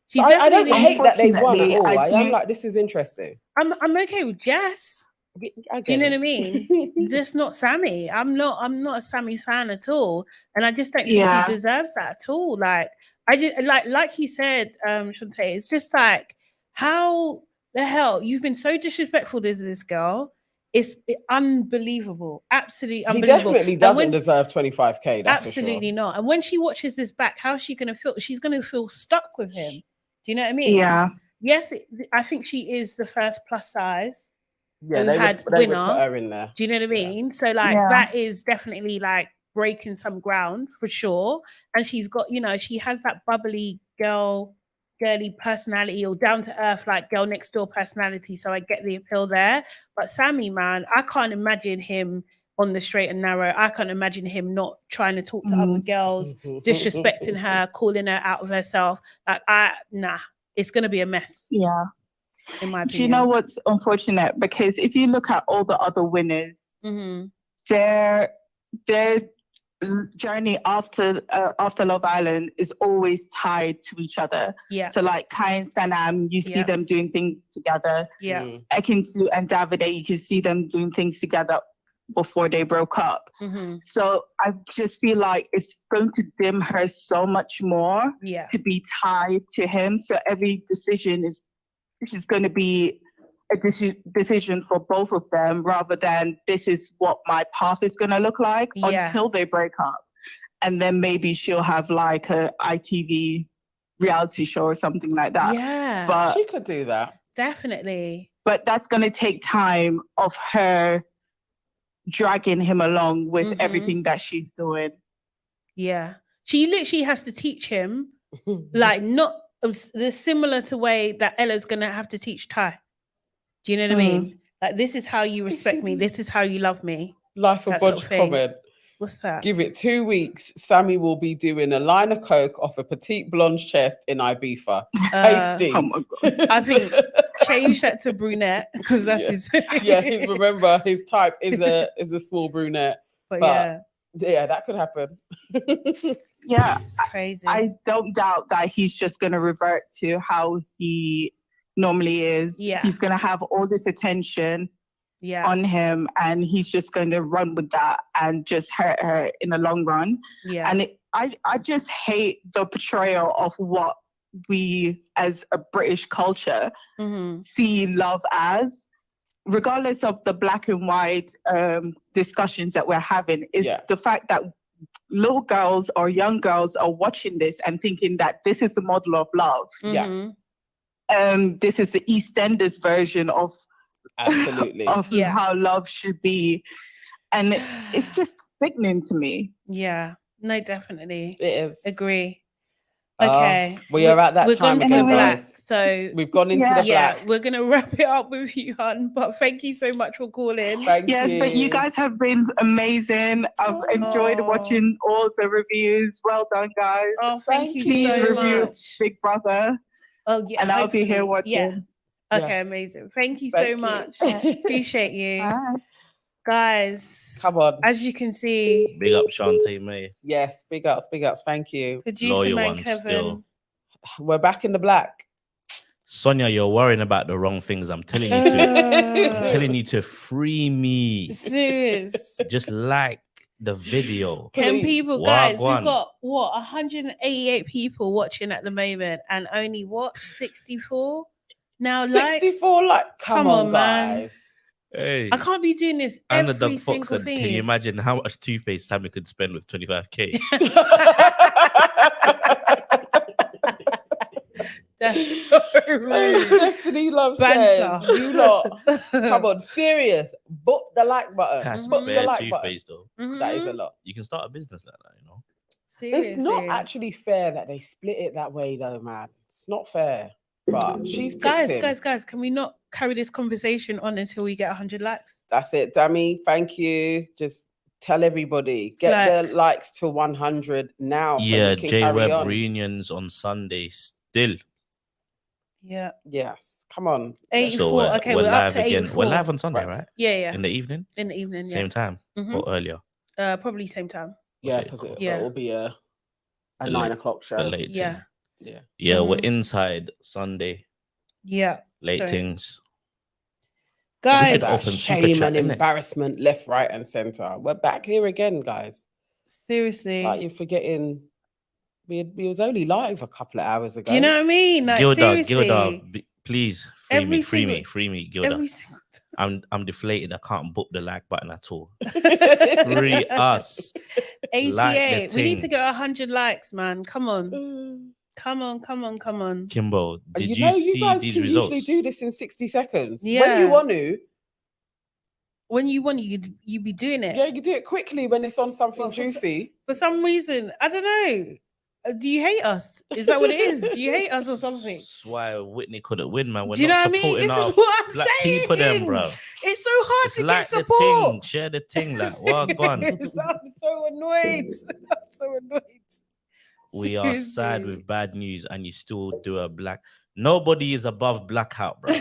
So I don't hate that they've won at all. I'm like, this is interesting. I'm okay with Jess. Do you know what I mean? Just not Sammy. I'm not a Sammy fan at all, and I just don't think he deserves that at all. Like I just like you said, Shantae. It's just like, how the hell you've been so disrespectful to this girl. It's unbelievable, absolutely unbelievable. He definitely doesn't deserve 25k. That's absolutely for sure. not. And when she watches this back, how's she gonna feel? She's gonna feel stuck with him. Do you know what I mean? Yeah. Yes, I think she is the first plus size. Yeah, they would put her in there. Do you know what I mean? So like that is definitely like breaking some ground for sure. And she's got, she has that bubbly girly personality, or down to earth, like girl next door personality. So I get the appeal there. But Sammy, man, I can't imagine him on the straight and narrow. I can't imagine him not trying to talk to other girls, disrespecting her, calling her out of herself. Like it's gonna be a mess. Yeah. In my opinion. Do you know what's unfortunate? Because if you look at all the other winners, their journey after Love Island is always tied to each other. Yeah. So like Kai and Sanam, you see them doing things together. Yeah. Ekinsu and Davide, you can see them doing things together before they broke up. So I just feel like it's going to dim her so much more to be tied to him. So every decision is going to be a decision for both of them, rather than this is what my path is going to look like until they break up. And then maybe she'll have like a ITV reality show or something like that. Yeah. But she could do that. Definitely. But that's going to take time of her dragging him along with everything that she's doing. Yeah. She literally has to teach him, like, not the similar to way that Ella's gonna have to teach Ty. Do you know what I mean? Like, this is how you respect me. This is how you love me. Life of Bodge comment. What's that? Give it 2 weeks. Sammy will be doing a line of coke off a petite blonde's chest in Ibiza. Tasty. Oh my God. I think change that to brunette because that's his. Remember his type is a small brunette. But yeah, that could happen. Yeah, it's crazy. I don't doubt that he's just going to revert to how he normally is. Yeah. He's going to have all this attention on him, and he's just going to run with that and just hurt her in the long run. Yeah. And I just hate the portrayal of what we as a British culture see love as, regardless of the black and white discussions that we're having, is the fact that little girls or young girls are watching this and thinking that this is the model of love. This is the EastEnders version of absolutely of how love should be, and it's just sickening to me. Yeah, no, definitely, it is. Agree. Okay, we are at that we're time gone to the black, guys. so we've gone into the black. Yeah, we're gonna wrap it up with you, hon. But thank you so much for calling. Thank you. But you guys have been amazing. I've enjoyed watching all the reviews. Well done, guys. Oh, thank you Please so review much, Big Brother. Oh yeah, and I'll be here watching. Yeah. Okay, amazing. Thank you so much. Appreciate you. Bye. Guys, come on. As you can see, big up Shantae May. Yes, big ups. Thank you. Producer Loyal man one Kevin. still. We're back in the black. Sonia, you're worrying about the wrong things. I'm telling you to. I'm telling you to free me. Serious. Just like the video. Can people, guys? Wagwan. We've got what 188 people watching at the moment, and only what 64 now. 64 likes. Come on, guys. Hey, I can't be doing this and the every Doug Fox single said, thing. can you imagine how much toothpaste Sammy could spend with 25k? That's so rude. Destiny Love says, you lot, come on, serious. Book the like button. That's Book the bare like toothpaste button. though. That is a lot. You can start a business like that, you know. Serious, It's not actually fair that they split it that way, though, man. It's not fair. But she's guys. Can we not carry this conversation on until we get 100 likes? That's it, Dammy. Thank you. Just tell everybody, get the likes to 100 now. Yeah, so we can J Web on. reunions on Sunday still. Yeah. Yes. Come on. 84. So okay, we're we're live up to again. 84. We're live on Sunday, right? Yeah. In the evening. In the evening. Same time or earlier. Probably same time. Yeah, because it will be a 9 o'clock show. A late Yeah. thing. Yeah, we're inside Sunday. Yeah. Late things. Guys, open shame and embarrassment left, right, and center. We're back here again, guys. Seriously. It's like you're forgetting we was only live a couple of hours ago. Do you know what I mean? Like, Gilda, seriously. please free me, Gilda. I'm deflated. I can't book the like button at all. Free us. 88. Like we need to get 100 likes, man. Come on. Come on. Kimbo, did you you see guys these can results? usually do this in 60 seconds. Yeah. When you want to. You be doing it. Yeah, you do it quickly when it's on something juicy. For some reason, I don't know. Do you hate us? Is that what it is? Do you hate us or something? That's why Whitney couldn't win, man. We're Do you know not what I mean? supporting This our is what I'm black saying. people, them, bro. It's so hard It's to like get the support. thing, share the thing, like what gone. I'm so annoyed. I'm so annoyed. We are sad with bad news, and you still do a black. Nobody is above blackout, bro.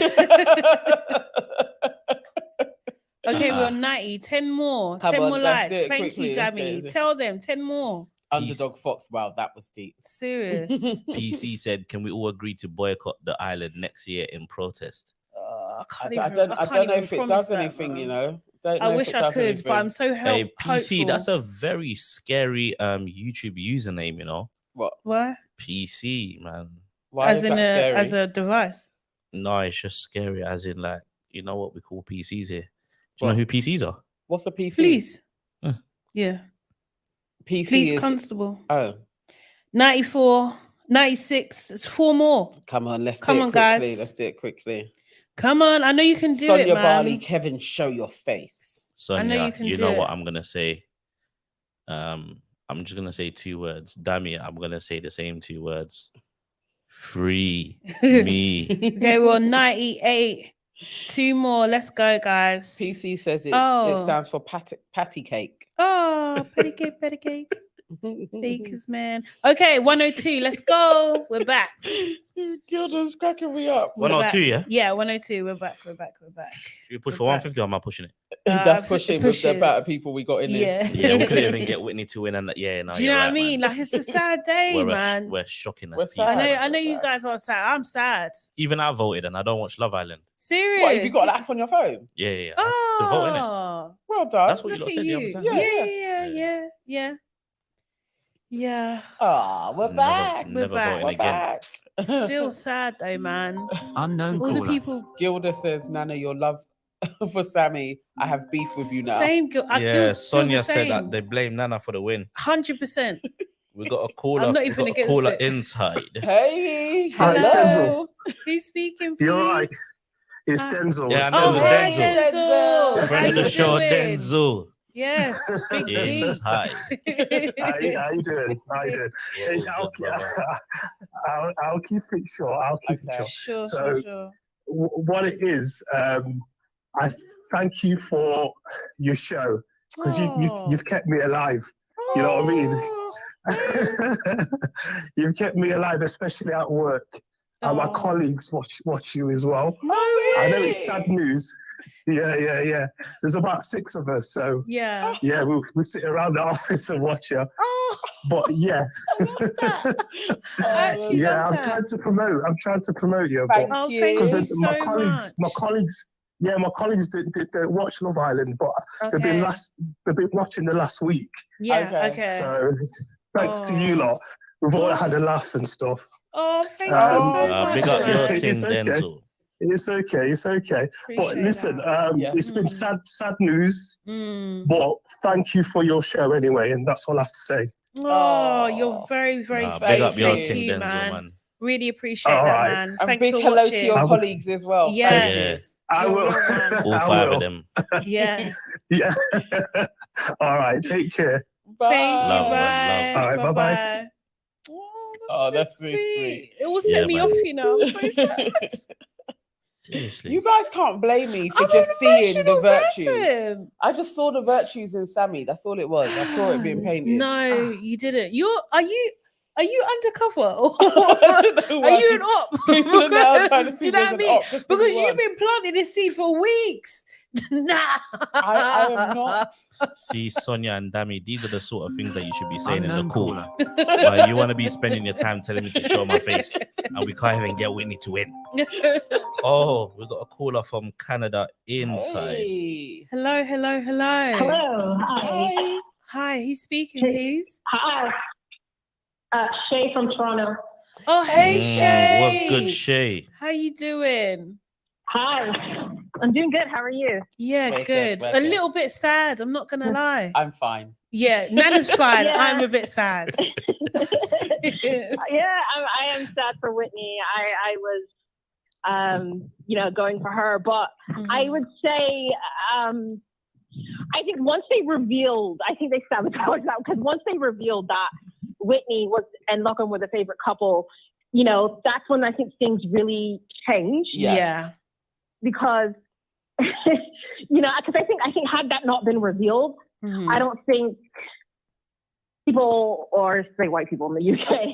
Okay, we're on 90. 10 more. Come 10 on, more let's do likes. it Thank quickly, you, let's do Dammy. it. Tell them 10 more. Underdog Fox. Wow, that was deep. Serious. PC said, "Can we all agree to boycott the island next year in protest?" I don't know if it does anything, you know. I wish I could, but I'm so Hey, PC, hopeful. that's a very scary YouTube username, you know. What? What? PC, man. Why is that scary? As a device? No, it's just scary, as in, like, you know what we call PCs here. Do you know who PCs are? What's a PC? Please. Huh. Yeah. PC Please, is... Constable. Oh. 94, 96. It's 4 more. Come on, let's do it quickly. Guys. Let's do it quickly. Come on, I know you can do Sonia it, man. Barley, Kevin, show your face. Sonia, I know you can you do know it. what I'm gonna say. I'm just gonna say 2 words. Damn it, I'm gonna say the same 2 words. Free me. Okay, we're on 98. 2 more. Let's go, guys. PC says it. Oh. It stands for patty cake. Oh, petty cake. Bakers, man. Okay, 102. Let's go. We're back. Gilda's cracking me up. 102, yeah? Yeah, 102. We're back. Should we push for 150 or am I pushing it? That's pushing with the amount of people we got in Yeah. there. Yeah, we couldn't even get Whitney to win. And yeah, no, Do you know what I mean? Like, it's a sad day, man. We're shocking us. We're people. sad. I know you guys are sad. I'm sad. Even I voted and I don't watch Love Island. Serious? What, have you got an app on your phone? Yeah. I have to vote, innit? Oh, Well done. That's what you look lot at said the other you. time. Yeah. Oh, we're back. Never voting We're again. back. Still sad though, man. Unknown All the caller. people. Gilda says, Nana, your love for Sammy, I have beef with you now. Same. Yeah, Sonia said that they blame Nana for the win. 100%. We got a caller. I'm not we even got a against caller it. inside. Hey, Hi, hello. Who's speaking, please? You're right. It's Denzel. Yeah, I know Oh, it was hey, Denzel. Denzel. Friend of How the you show, doing? Denzel. Yes, big D. Inside. How you doing? I'll keep it short. Sure. So, what it is, I thank you for your show because you've kept me alive. You know what I mean? You've kept me alive, especially at work. And my colleagues watch you as well. I know it's sad news. Yeah. There's about 6 of us, so yeah, we sit around the office and watch you. But yeah, I'm trying to promote you. Thank you. Thank you my so colleagues, much. my colleagues don't watch Love Island, but they've been watching the last week. Yeah, okay. So thanks to you lot, we've all had a laugh and stuff. Oh, thank you so much. Big up your It's team, okay. Denzel. It's okay. But listen, it's been sad news. But thank you for your show anyway, and that's all I have to say. Oh, you're very, very Big sweet. up your Thank team, you, Denzel, man. Really appreciate All that, right. man. And Thanks big for hello watching. to your colleagues as well. Yes. I You're will. real, man. All 5 of them. Yeah. Yeah. All right. Take care. Bye. Thank you. Love, Bye. All right, bye-bye. Bye-bye. Oh, that's so sweet. It will Yeah, set me man. off, you know. I'm so sad. Seriously. You guys can't blame me for I'm just an seeing the emotional virtue. person. I just saw the virtues in Sammy. That's all it was. I saw it being painted. No, you didn't. Are you undercover? Or Are are you an op? People are now trying to Do see you know there's what I an mean? op just Because he you've won. been planting this seed for weeks. Nah. I am not. See, Sonia and Dami, these are the sort of things that you should be saying in Unknown the call. caller. But you want to be spending your time telling me to show my face, and we can't even get Whitney to win. Oh, we got a caller from Canada inside. Hey. Hello. Hello. Hi. Hi, who's speaking, please? Hi. Shay from Toronto. Oh, hey, Shay. What's good, Shay? How you doing? Hi. I'm doing good. How are you? Yeah, We're good. good, we're A good. little bit sad. I'm not gonna lie. I'm fine. Yeah, Nana's fine. Yeah. I'm a bit sad. Yes. Yeah, I am sad for Whitney. I was, going for her, but I would say, I think once they revealed, I think they sabotaged that because once they revealed that Whitney and Locham were the favorite couple, that's when I think things really changed. Yes. Yeah. Because, because I think had that not been revealed, I don't think people, or say white people in the UK,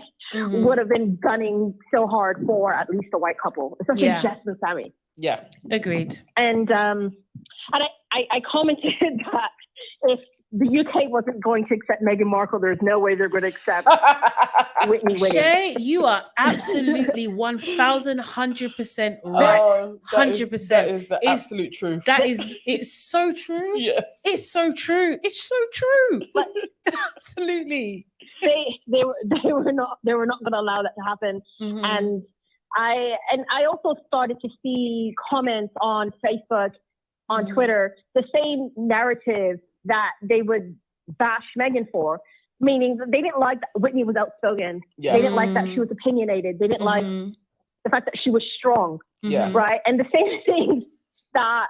would have been gunning so hard for at least a white couple, especially Jess and Sammy. Yeah. Agreed. And I commented that if the UK wasn't going to accept Meghan Markle, there's no way they're going to accept Whitney winning. Shay, you are absolutely 1,100% right. 100%. That is the absolute truth. It's so true. Yes. It's so true. It's so true. Absolutely. They were not going to allow that to happen. And I also started to see comments on Facebook, on Twitter, the same narrative that they would bash Meghan for, meaning that they didn't like that Whitney was outspoken. Yeah. They didn't like that she was opinionated. They didn't like the fact that she was strong. Yeah. Right. And the same thing that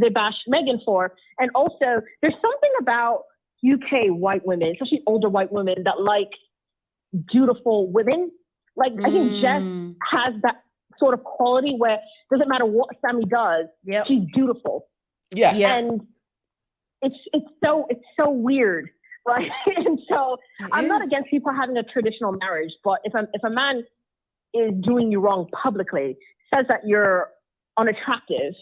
they bashed Meghan for. And also, there's something about UK white women, especially older white women, that like beautiful women. Like, I think Jess has that sort of quality where it doesn't matter what Sammy does, she's beautiful. Yeah. And it's so weird, right? And so I'm not against people having a traditional marriage, but if a man is doing you wrong publicly, says that you're unattractive,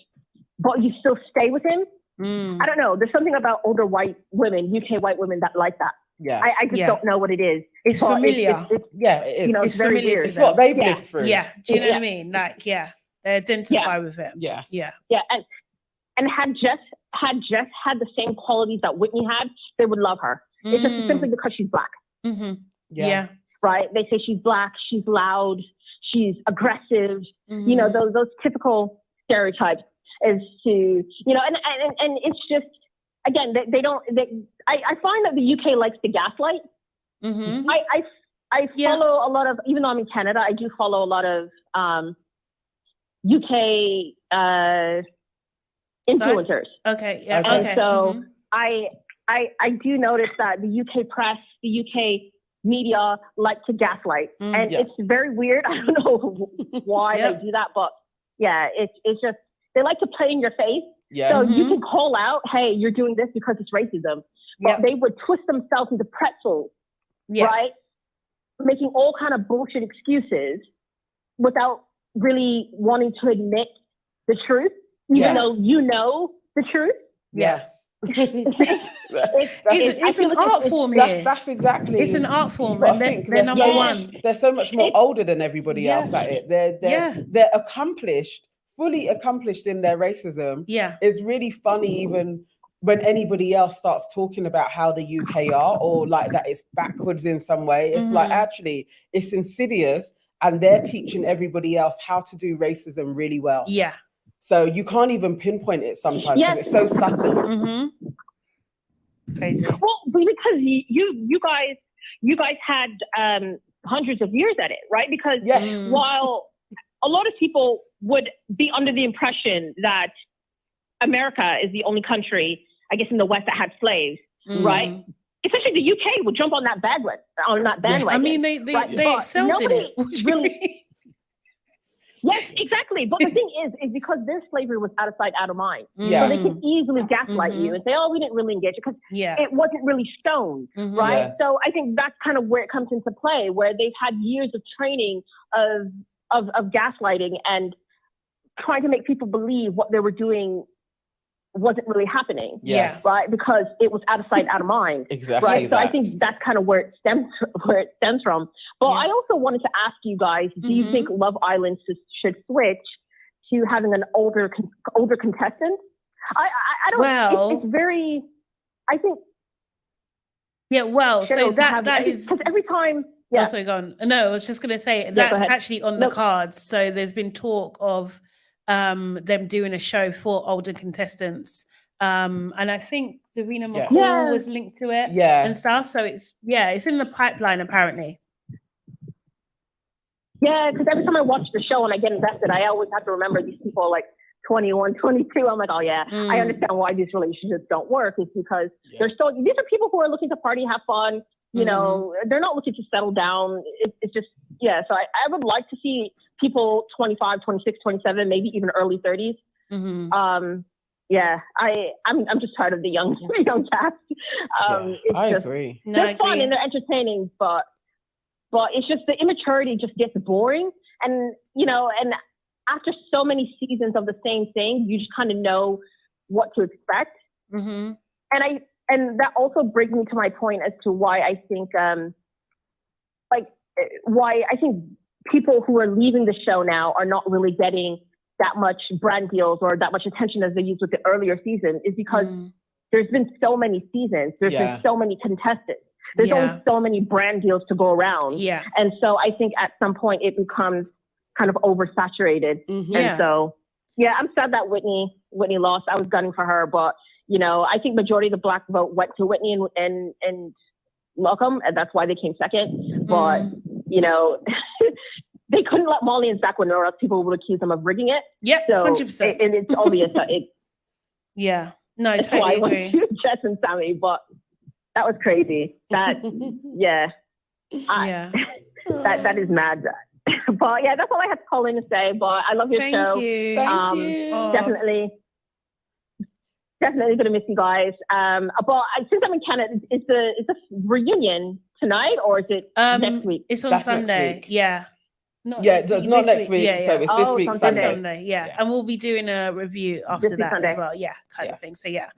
but you still stay with him, I don't know. There's something about older white women, UK white women, that like that. Yeah, I just don't know what it is. It's familiar. It is. You know, it's very familiar. weird. It's what they've lived through. Yeah, do you know what I mean? Like, they identify with it. Yes. Yeah. And had Jess had the same qualities that Whitney had, they would love her. It's just simply because she's black. Yeah. Right? They say she's black, she's loud, she's aggressive. You know, those typical stereotypes as to, you know, and it's just, again, I find that the UK likes to gaslight. I follow a lot of, even though I'm in Canada, I do follow a lot of UK influencers. Okay. Yeah. And okay. so I do notice that the UK press, the UK media like to gaslight, and it's very weird. I don't know why they do that, but it's just, they like to play in your face. So you can call out, hey, you're doing this because it's racism. But they would twist themselves into pretzels, right? Making all kind of bullshit excuses without really wanting to admit the truth, even though you know the truth. Yes. It's an art form. That's exactly. It's an art form, and they're number one. They're so much more older than everybody else at it. They're accomplished, fully accomplished in their racism. Yeah, it's really funny even when anybody else starts talking about how the UK are, or like that it's backwards in some way. It's like, actually, it's insidious, and they're teaching everybody else how to do racism really well. Yeah. So you can't even pinpoint it sometimes because it's so subtle. Crazy. Well, because you guys had hundreds of years at it, right? Because while a lot of people would be under the impression that America is the only country, I guess, in the West that had slaves, right? Essentially, the UK would jump on that bandwagon. I mean, they excelled in it. Really, yes, exactly. But the thing is because their slavery was out of sight, out of mind. So they can easily gaslight you and say, oh, we didn't really engage it because it wasn't really shown, right? Yes. So I think that's kind of where it comes into play, where they've had years of training of gaslighting and trying to make people believe what they were doing wasn't really happening. Yes. Right? Because it was out of sight, out of mind. Exactly. Right. So I think that's kind of where it stems from. But I also wanted to ask you guys, do you think Love Island should switch to having an older contestant? I don't. Well, it's very. I think. Yeah. Well, so that is because every time. Yeah. Also gone. No, I was just going to say that's actually on the cards. So there's been talk of them doing a show for older contestants. And I think Davina McCall was linked to it and stuff. So it's in the pipeline apparently. Yeah, because every time I watch the show and I get invested, I always have to remember these people are like 21, 22. I'm like, oh yeah, I understand why these relationships don't work. It's because these are people who are looking to party, have fun. You know, they're not looking to settle down. It's just, so I would like to see people 25, 26, 27, maybe even early 30s. I'm just tired of the young cast. I agree. They're fun and they're entertaining, but it's just the immaturity just gets boring. And, you know, and after so many seasons of the same thing, you just kind of know what to expect. And that also brings me to my point as to why I think, why I think people who are leaving the show now are not really getting that much brand deals or that much attention as they used with the earlier season is because there's been so many seasons. There's been so many contestants. There's only so many brand deals to go around. And so I think at some point it becomes kind of oversaturated. And so, I'm sad that Whitney lost. I was gunning for her, but you know, I think majority of the black vote went to Whitney and Locham, and that's why they came second. But, you know, they couldn't let Molly and Zach win, or else people would accuse them of rigging it. Yep, so 100%. And it's obvious that it. No, I totally agree. Jess and Sammy, but that was crazy. That, that is mad. But that's all I have to call in to say. But I love your show. Thank you. Definitely. definitely gonna miss you guys. But since I'm in Canada, is the reunion tonight or is it next week? It's on That's next Sunday. week. Yeah. Not Yeah, next it's week, not this next week. Yeah, So yeah. it's this Oh, week, it's on This Sunday. Sunday, yeah. Yeah. And we'll be doing a review after week that Sunday. as well. Yeah, kind of Yes. thing. So yeah.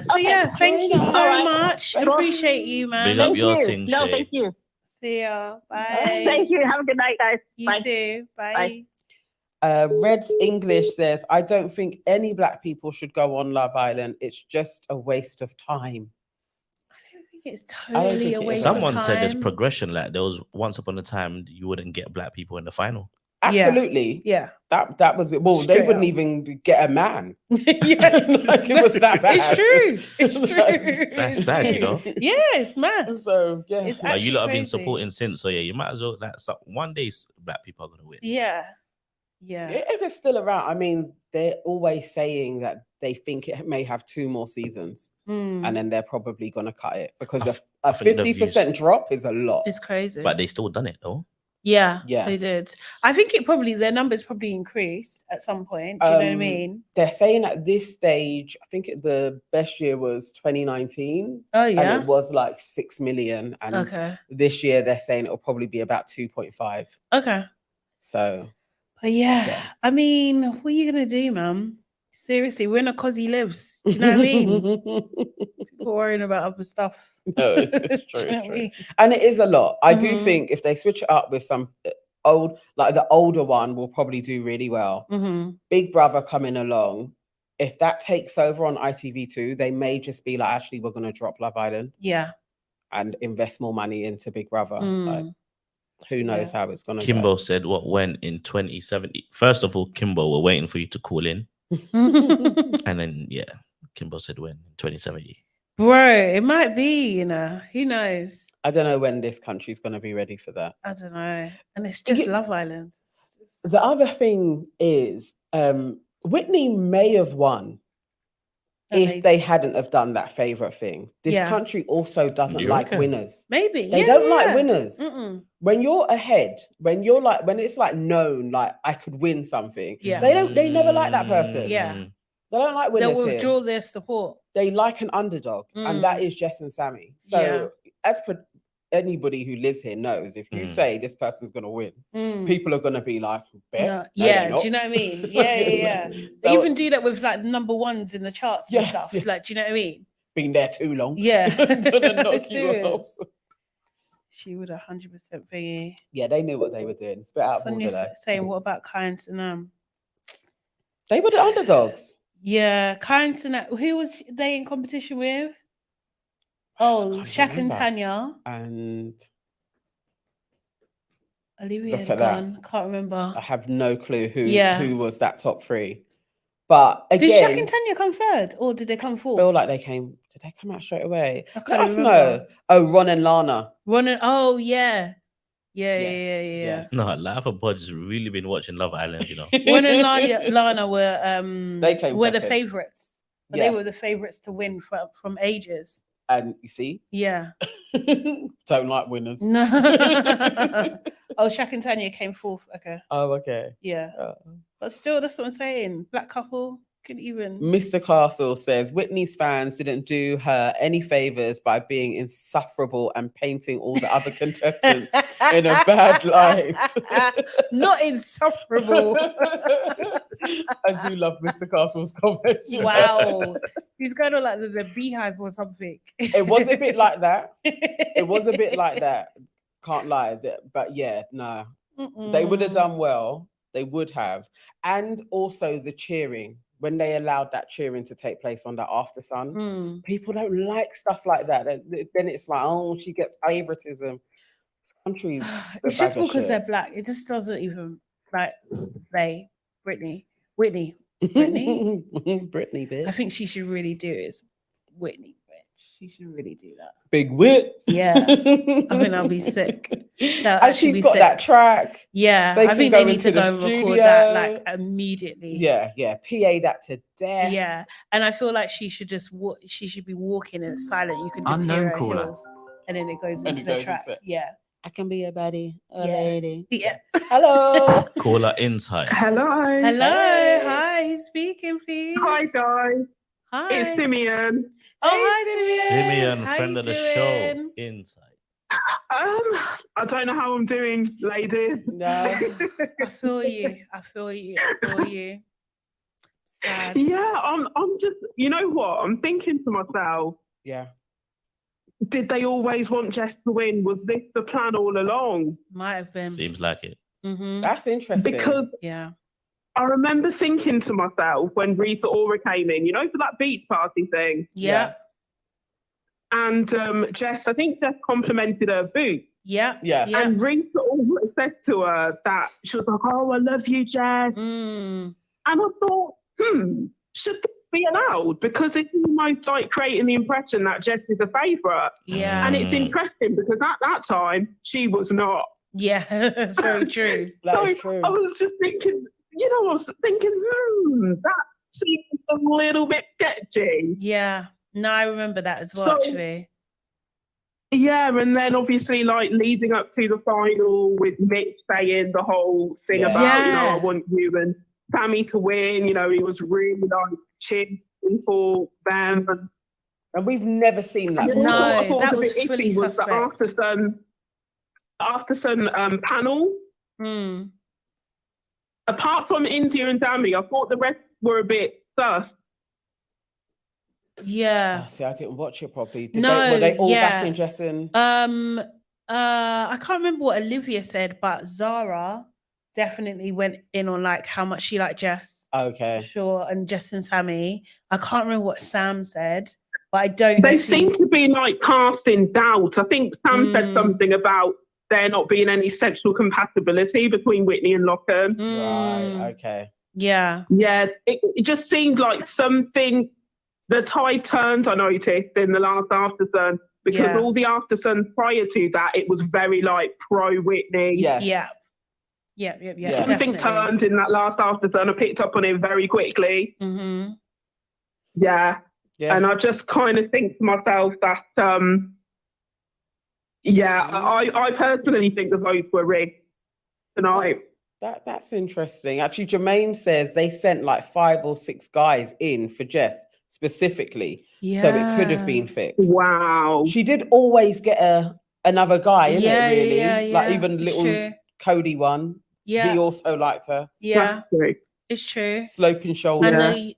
So Okay. yeah, thank you so Alright. much. Thank you. Appreciate you, man. Big up Thank your you. thing, No, Shay. thank you. See ya. Bye. Thank you. Have a good night, guys. You Bye. too. Bye. Red's English says, I don't think any black people should go on Love Island. It's just a waste of time. I don't think it's don't totally think a it is. waste of time. Someone said there's progression. Like there was once upon a time you wouldn't get black people in the final. Absolutely. Yeah. That was it. Well, they Straight wouldn't up. even get a man. Yeah. Like it was that bad. It's true. It's true. That's It's sad, you true. know. Yeah, it's mad. So yeah. It's Like, you actually lot have been crazy. supporting since, so yeah, you might as well. One day black people are gonna win. Yeah. Yeah. If it's still around, I mean, they're always saying that they think it may have 2 more seasons, and then they're probably gonna cut it because a think the 50% drop is a lot. It's crazy. But they still done it though. Yeah, Yeah. they did. I think their numbers probably increased at some point. Do you know what I mean? They're saying at this stage, I think the best year was 2019. Oh And yeah. it was like 6 million. And Okay. this year they're saying it'll probably be about 2.5. Okay. So But yeah, Yeah. I mean, what are you gonna do, man? Seriously, we're in a cosy lives. Do you know what I mean? People worrying about other stuff. No, it's Do true. you know what I true. mean? And it is a lot. I do Mhm. think if they switch it up with some old, like the older one will probably do really well. Mm-hmm. Big Brother coming along. If that takes over on ITV2, they may just be like, actually, we're going to drop Love Island Yeah. and invest more money into Big Brother. Mm. Like, who knows how it's going to go. Kimbo said what went in 2070. First of all, Kimbo, we're waiting for you to call in, and then Kimbo said when in 2070. Bro, it might be, you know, who knows? I don't know when this country's going to be ready for that. I don't know. And it's just Yeah. Love Island. It's just- The other thing is, Whitney may have won if they hadn't have done that favorite thing. This Yeah. country also doesn't You like reckon? winners. Maybe. They yeah, don't yeah. like winners. Mm-mm. When you're ahead, when it's like known, like I could win something. Yeah. They never like that person. Yeah. Mm. They don't like They'll winners here. withdraw their support. They like an underdog, and that is Jess and Sammy. So anybody who lives here knows if you say this person's gonna win, people are gonna be like, bet. No, No, yeah, they're do you know what I mean? Yeah. They They'll- even do that with like number ones in the charts and Yeah, stuff. yeah. Like, do you know what I mean? Been there too long. Yeah. Gonna knock you off. Serious. She would 100% thingy. Yeah, they knew what they were doing. It's a bit out of order Sonia's though. saying, what about Kynes and They were the underdogs. Yeah, Kynes and who was they in competition with? Oh, can't Shaq and remember. Tanya. And Olivia Look had at that. gone. Can't remember. I have no clue Yeah. who was that top 3. But Did Shaq again, and Tanya come third or did they come fourth? feel like did they come out straight away? I Let can't us remember. know. Oh, Ron and Lana. Oh, yeah. Yeah. Yes. No, Life and Pod's really been watching Love Island, you know. Ron and Lana were They came the second. favorites. But Yeah. they were the favorites to win from ages. And you see, Yeah. don't like winners. No. Oh, Shaq and Tanya came fourth. Okay. Oh, okay. Yeah. But still, that's what I'm saying. Black couple couldn't even. Mr. Castle says Whitney's fans didn't do her any favors by being insufferable and painting all the other contestants in a bad light. Not insufferable. I do love Mr. Castle's comments. you know. Wow. He's going on like the beehive or something. It was a bit like that. It was a bit like that. Can't lie. But yeah, no. They would have done well. They would have. And also the cheering. When they allowed that cheering to take place on that After Sun, people don't like stuff like that. Then it's like, oh, she gets favoritism. This country's It's just because they're black. It just doesn't even like Whitney. Brittany, bitch. I think she should really do it. It's Whitney, bitch. She should really do that. Big Whit. Yeah. I think I'll be sick. And she's got that track. Yeah. They I can think go they need into to go the and record studio. that like immediately. Yeah. PA that to death. Yeah. And I feel like she should just she should be walking and it's silent. You can just hear her heels. And then it goes into the track. Yeah. I can be a baddie, a Yeah. lady. Yeah. Hello. Caller inside. Hello. Hello. Hey. Hi. Who's speaking, please? Hi, guys. Hi. It's Simeon. Oh, hi, Simeon, How friend you of the show. doing? Inside. I don't know how I'm doing, ladies. No. I feel you. I feel you. I feel you. Sad. Yeah, I'm just, you know what? I'm thinking to myself, Yeah. did they always want Jess to win? Was this the plan all along? Might have been. Seems like it. Mm-hmm. That's interesting. Because Yeah. I remember thinking to myself when Rita Ora came in, you know, for that beach party thing. Yeah. And Jess, I think Jess complimented her boots. Yeah. Yeah. And Rita Ora said to her that she was like, "Oh, I love you, Jess." Mm. And I thought, should this be allowed? Because it's almost like creating the impression that Jess is a favourite. Yeah. And it's interesting because at that time, she was not. Yeah. It's very true. That is true. I was just thinking, that seems a little bit sketchy. Yeah. No, I remember that as well, So- actually. Yeah, and then obviously like leading up to the final with Mitch saying the whole thing Yeah. about, you know, Yeah. I want you and Sammy to win, you know, he was really like cheering for them. And we've never seen that. And No, what I thought that was a was bit fully iffy was the after sun panel. Mm. Apart from India and Dami, I thought the rest were a bit sus. Yeah. See, I didn't watch it properly. No, Were they all yeah. back in dressing? I can't remember what Olivia said, but Zara definitely went in on like how much she liked Jess. Okay. Sure, and Jess and Sammy. I can't remember what Sam said, but I don't know. They if he- seem to be like casting doubt. I think Sam said Mm. something about there not being any sexual compatibility between Whitney and Locham. Mm. Right. Okay. Yeah. Yeah, it just seemed like something. The tide turned, I noticed, in the last After Sun, because Yeah. all the After Suns prior to that, it was very like pro Whitney. Yes. Yeah. Yeah. Yeah. Something turned in that last After Sun. I picked up on it very quickly. Mm-hmm. Yeah. Yeah. And I just kind of think to myself that, I personally think the votes were rigged tonight. That's interesting. Actually, Jermaine says they sent like 5 or 6 guys in for Jess specifically, so it could have been fixed. Wow. She did always get another guy, innit? Yeah, Really, yeah, like yeah, even it's little true. Cody one. Yeah. He also liked her. Yeah. That's true. It's true. Sloping I shoulders. know.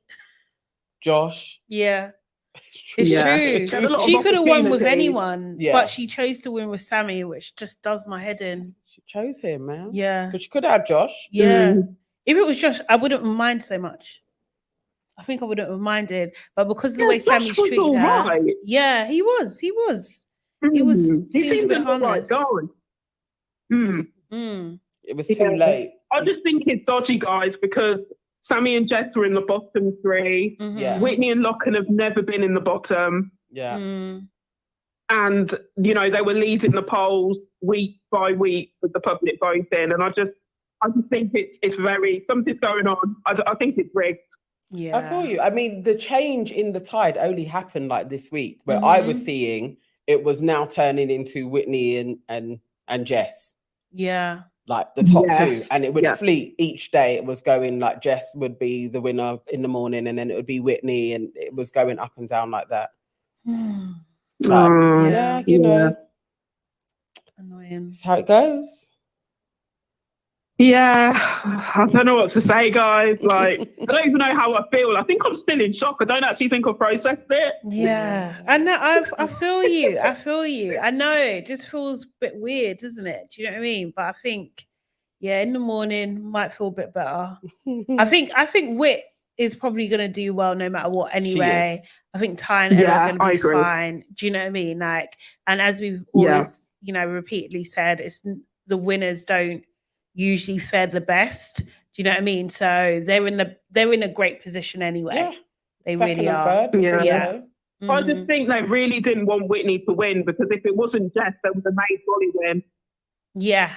Josh. Yeah. It's It's Yeah. true. She had a lot of She could have won with opportunity. anyone, Yeah. but she chose to win with Sammy, which just does my head in. She chose him, man. Yeah. Because she could have had Josh. Yeah. Mm. If it was Josh, I wouldn't mind so much. I think I wouldn't have minded, but because of the Yeah, way Josh Sammy's was treated her, alright. yeah, he was. He was. He was. He Seemed a seemed bit a right harmless. guy. Mm. It was Yeah. too late. I just think it's dodgy, guys, because Sammy and Jess were in the bottom 3. Mhm. Yeah. Whitney and Locham have never been in the bottom. Yeah. Mm. And, you know, they were leading the polls week by week with the public voting. And I just think it's very, something's going on. I think it's rigged. Yeah. I feel you. I mean, the change in the tide only happened like this week, where I was seeing it was now turning into Whitney and Jess, Yeah. like the top two, Yes, and it would yeah. fleet each day. It was going like Jess would be the winner in the morning, and then it would be Whitney, and it was going up and down like that. Like, yeah, you know, Annoying. that's how it goes. Yeah, I don't know what to say, guys. Like, I don't even know how I feel. I think I'm still in shock. I don't actually think I've processed it. Yeah. I know. I feel you. I feel you. I know. It just feels a bit weird, doesn't it? Do you know what I mean? But I think, yeah, in the morning might feel a bit better. I think Whit is probably going to do well no matter what anyway. is. I think Ty and Ella Yeah, are going to I be agree. fine. Do you know what I mean? Like, and as we've Yeah. always, you know, repeatedly said, it's the winners don't usually fare the best. Do you know what I mean? So they're in a great position anyway. Yeah. They Second really and are. third. Yeah. Yeah. I just think they really didn't want Whitney to win, because if it wasn't Jess, they would have made Molly win. Yeah,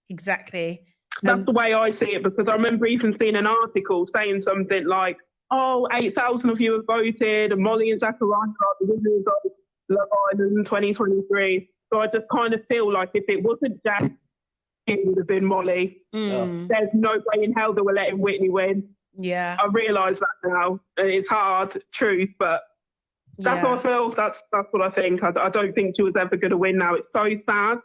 exactly. That's the way I see it, because I remember even seeing an article saying something like, oh, 8,000 of you have voted, and Molly and Zachariah are the winners of Love Island 2023. So I just kind of feel like if it wasn't Jess, it would have been Molly. Mm. There's no way in hell they were letting Whitney win. Yeah. I realise that now. And it's hard, truth, but that's how I feel. That's what I think. I don't think she was ever going to win now. It's so sad.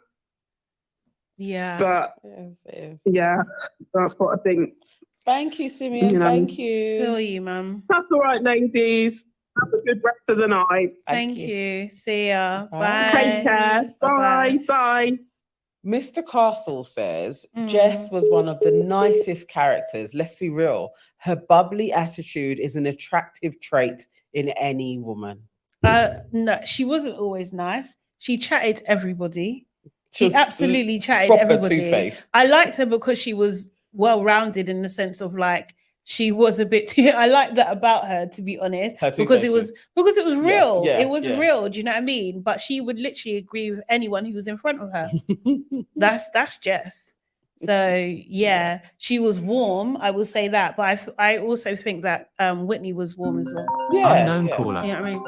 Yeah. But yes, it is. Yeah, that's what I think. Thank you, Simeon. Thank you. Feel you, mum. That's all right, ladies. Have a good rest of the night. Thank you. See ya. Bye. Bye. Take care. Bye. Bye. Mr. Castle says Jess was one of the nicest characters. Let's be real. Her bubbly attitude is an attractive trait in any woman. No, she wasn't always nice. She chatted everybody. She was absolutely chatted proper everybody. Two-Face. I liked her because she was well-rounded in the sense of like she was a bit too. I like that about her, to be honest, because it was real. It was real. Do you know what I mean? But she would literally agree with anyone who was in front of her. That's Jess. So yeah, she was warm. I will say that. But I also think that Whitney was warm as well. Yeah, unknown caller. You know what I mean?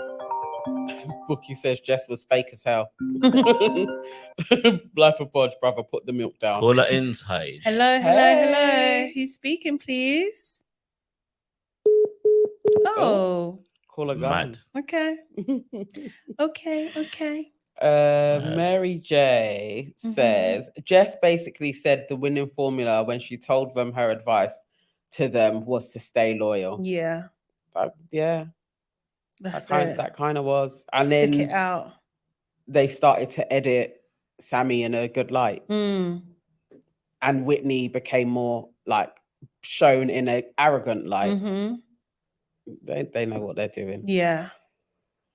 Bookie says Jess was fake as hell. Life of Bodge, brother, put the milk down. Call her inside. Hello. Who's speaking, please? Oh. Call her gun. Okay. Okay. Mary J says Jess basically said the winning formula when she told them her advice to them was to stay loyal. Yeah. That kind of was. And Stick then it out. They started to edit Sammy in a good light. And Whitney became more like shown in an arrogant light. They know what they're doing. Yeah,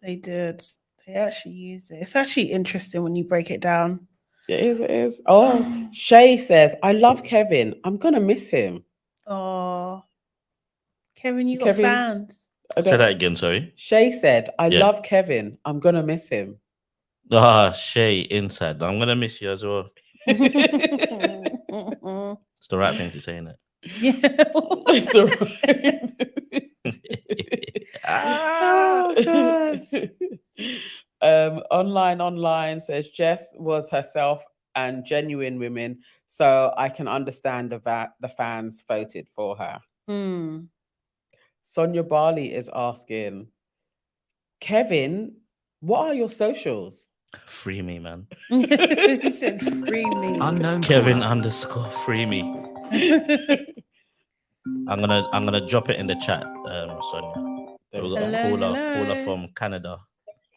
they did. They actually used it. It's actually interesting when you break it down. It is. Oh, Shay says, I love Kevin. I'm going to miss him. Oh, Kevin, you got fans. Say that again, sorry. Shay said, I love Kevin. I'm going to miss him. Shay inside. I'm going to miss you as well. It's the right thing to say, isn't it? Yeah. It's the right. Online says Jess was herself and genuine women, so I can understand the fans voted for her. Sonia Barley is asking, Kevin, what are your socials? Free me, man. He said free me. Unknown Kevin _ free me. I'm gonna drop it in the chat, Sonia. We got a caller from Canada.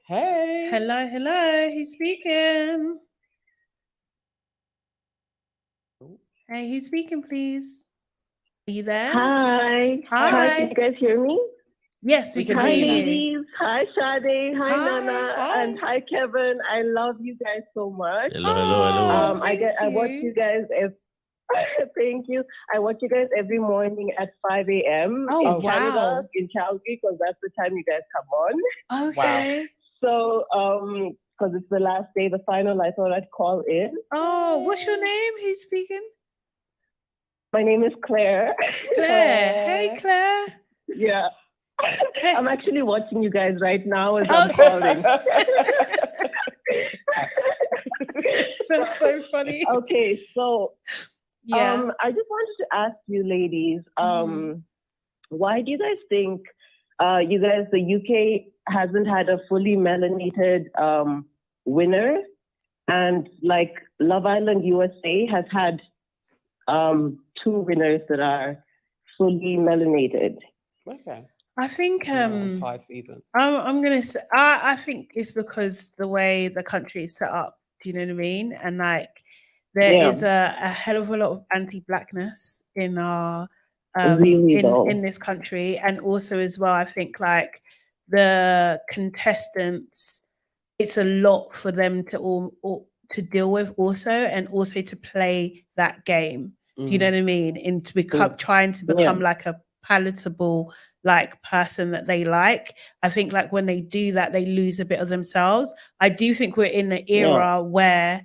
Hey. Hello. He's speaking. Hey, who's speaking, please? Are you there? Hi. Can you guys hear me? Yes, we can hear you. Hi, ladies. Hi, Sade. Hi, Nana. And hi, Kevin. I love you guys so much. Hello. I watch you guys thank you. I watch you guys every morning at 5 a.m. in Canada, in Calgary, because that's the time you guys come on. Okay. So, because it's the last day, the final, I thought I'd call in. Oh, what's your name? Who's speaking? My name is Claire. Hey, Claire. Yeah. I'm actually watching you guys right now as I'm calling. That's so funny. Okay, so I just wanted to ask you ladies, why do you guys think the UK hasn't had a fully melanated winner, and like Love Island USA has had 2 winners that are fully melanated? Okay. I think 5 seasons. I'm gonna say I think it's because the way the country is set up. Do you know what I mean? And like there is a hell of a lot of anti-blackness in our in this country, and also as well, I think like the contestants, it's a lot for them to to deal with also, and also to play that game. Do you know what I mean? And to become trying to become like a palatable like person that they like. I think like when they do that, they lose a bit of themselves. I do think we're in an era where